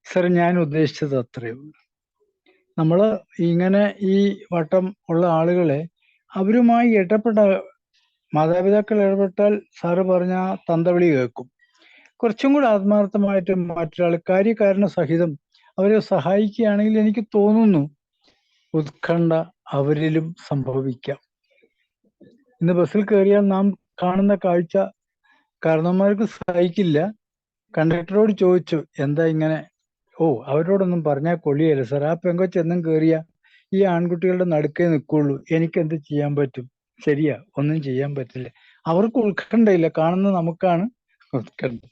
സർ, ഞാൻ ഉദ്ദേശിച്ചത് അത്രയേ ഉള്ളൂ. നമ്മള് ഇങ്ങനെ ഈ വട്ടം ഉള്ള ആളുകളെ അവരുമായി മാതാപിതാക്കൾ ഇടപെട്ടാൽ സാറ് പറഞ്ഞ തന്തവിളി കേൾക്കും. കുറച്ചും കൂടെ ആത്മാർത്ഥമായിട്ട് മറ്റൊരാൾ കാര്യകാരണ സഹിതം അവരെ സഹായിക്കുകയാണെങ്കിൽ എനിക്ക് തോന്നുന്നു ഉത്കണ്ഠ അവരിലും സംഭവിക്കാം. ഇന്ന് ബസ്സിൽ കയറിയാൽ നാം കാണുന്ന കാഴ്ച കാരണവന്മാർക്ക് സഹിക്കില്ല. കണ്ടക്ടറോട് ചോദിച്ചു, എന്താ ഇങ്ങനെ ഓ അവരോടൊന്നും പറഞ്ഞാൽ കൊള്ളിയല്ല സാർ. ആ പെങ്കൊച്ചെന്നും കേറിയ ഈ ആൺകുട്ടികളുടെ നടുക്കേ നിൽക്കുള്ളൂ. എനിക്ക് എന്ത് ചെയ്യാൻ പറ്റും? ശരിയാ, ഒന്നും ചെയ്യാൻ പറ്റില്ല. അവർക്ക് ഉത്കണ്ഠയില്ല, കാണുന്ന നമുക്കാണ് ഉത്കണ്ഠ.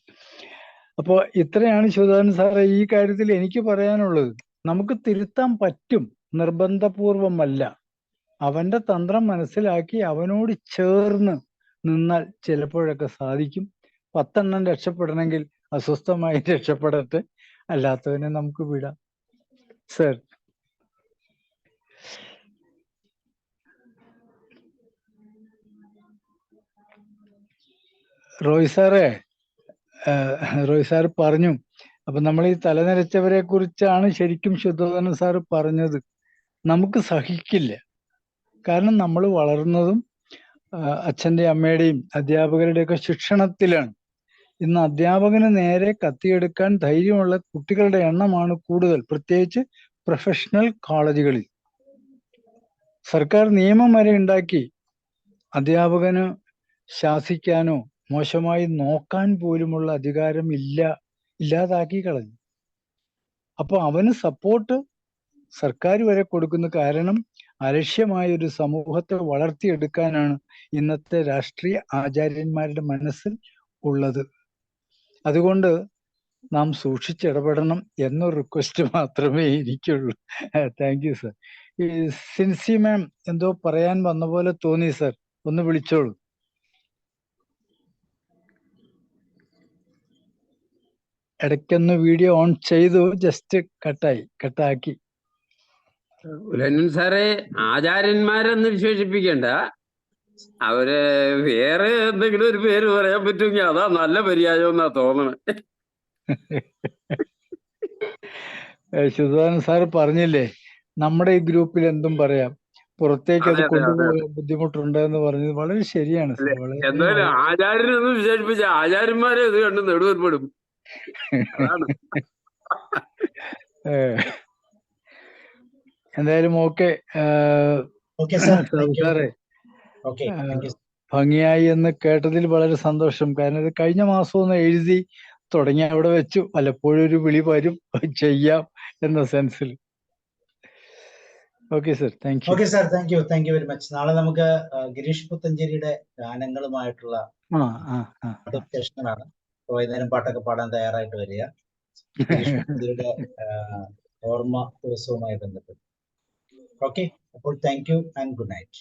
അപ്പോ ഇത്രയാണ് ശിവദാസൻ സാറേ ഈ കാര്യത്തിൽ എനിക്ക് പറയാനുള്ളത്. നമുക്ക് തിരുത്താൻ പറ്റും, നിർബന്ധപൂർവമല്ല. അവന്റെ തന്ത്രം മനസ്സിലാക്കി അവനോട് ചേർന്ന് നിന്നാൽ ചിലപ്പോഴൊക്കെ സാധിക്കും. 10 എണ്ണം രക്ഷപ്പെടണമെങ്കിൽ അസ്വസ്ഥമായി രക്ഷപ്പെടട്ടെ, അല്ലാത്തവനെ നമുക്ക് വിടാം. സർ, റോയ് സാറ് പറഞ്ഞു. അപ്പൊ നമ്മൾ ഈ തലനരച്ചവരെ കുറിച്ചാണ് ശരിക്കും ശുദ്ധോധന സാറ് പറഞ്ഞത്. നമുക്ക് സഹിക്കില്ല. കാരണം നമ്മൾ വളർന്നതും അച്ഛൻ്റെയും അമ്മയുടെയും അധ്യാപകരുടെയൊക്കെ ശിക്ഷണത്തിലാണ്. ഇന്ന് അധ്യാപകന് നേരെ കത്തിയെടുക്കാൻ ധൈര്യമുള്ള കുട്ടികളുടെ എണ്ണമാണ് കൂടുതൽ, പ്രത്യേകിച്ച് പ്രൊഫഷണൽ കോളേജുകളിൽ. സർക്കാർ നിയമം വരെ ഉണ്ടാക്കി അധ്യാപകന് ശാസിക്കാനോ മോശമായി നോക്കാൻ പോലുമുള്ള അധികാരം ഇല്ലാതാക്കി കളഞ്ഞു. അപ്പൊ അവന് സപ്പോർട്ട് സർക്കാർ വരെ കൊടുക്കുന്ന കാരണം അലക്ഷ്യമായ ഒരു സമൂഹത്തെ വളർത്തിയെടുക്കാനാണ് ഇന്നത്തെ രാഷ്ട്രീയ ആചാര്യന്മാരുടെ മനസ്സിൽ ഉള്ളത്. അതുകൊണ്ട് നാം സൂക്ഷിച്ചിടപെടണം എന്നൊരു റിക്വസ്റ്റ് മാത്രമേ എനിക്കുള്ളൂ. Thank you sir. ഈ സിൻസി മാം എന്തോ പറയാൻ വന്ന പോലെ തോന്നി സർ, ഒന്ന് വിളിച്ചോളൂ. ഇടയ്ക്കൊന്ന് വീഡിയോ ഓൺ ചെയ്തു, ജസ്റ്റ് കട്ടാക്കി. ഉലനൻ സാറേ, ആചാര്യന്മാരെന്ന് വിശേഷിപ്പിക്കണ്ട, അവര് വേറെ എന്തെങ്കിലും ഒരു പേര് പറയാൻ പറ്റുമെങ്കിൽ അതാ നല്ല പര്യായം എന്നാ തോന്നണേ. ശുദ്ധോധൻ സാറ് പറഞ്ഞില്ലേ, നമ്മുടെ ഈ ഗ്രൂപ്പിൽ എന്തും പറയാം, പുറത്തേക്ക് അത് അതെ അതെ അതെ കൊണ്ടുപോകാൻ ബുദ്ധിമുട്ടുണ്ട് എന്ന് പറഞ്ഞത് വളരെ ശരിയാണ് അല്ലെ. സാർ. വളരെ എന്തായാലും ആചാര്യനൊന്നും വിശേഷിപ്പിച്ച ആചാര്യന്മാരെ ഇത് കണ്ട് നെടുവേർപ്പെടും. അതാണ്. എന്തായാലും ഓക്കെ സാറേ, ഭംഗിയായി എന്ന് കേട്ടതിൽ വളരെ സന്തോഷം. കാരണം ഇത് കഴിഞ്ഞ മാസം ഒന്ന് എഴുതി തുടങ്ങി അവിടെ വെച്ചു, പലപ്പോഴും ഒരു വിളി വരും, ചെയ്യാം എന്ന സെൻസിൽ. Okay sir, thank you. Okay sir, thank you very much. നാളെ നമുക്ക് ഗിരീഷ് പുത്തഞ്ചേരിയുടെ ഗാനങ്ങളുമായിട്ടുള്ള സെഷനാണ്. വൈകുന്നേരം പാട്ടൊക്കെ പാടാൻ തയ്യാറായിട്ട് വരിക. ഗിരീഷ് പുത്തഞ്ചേരിയുടെ ഓർമ്മ ദിവസവുമായി ബന്ധപ്പെട്ട്. ഓക്കെ, അപ്പോൾ thank you and good night.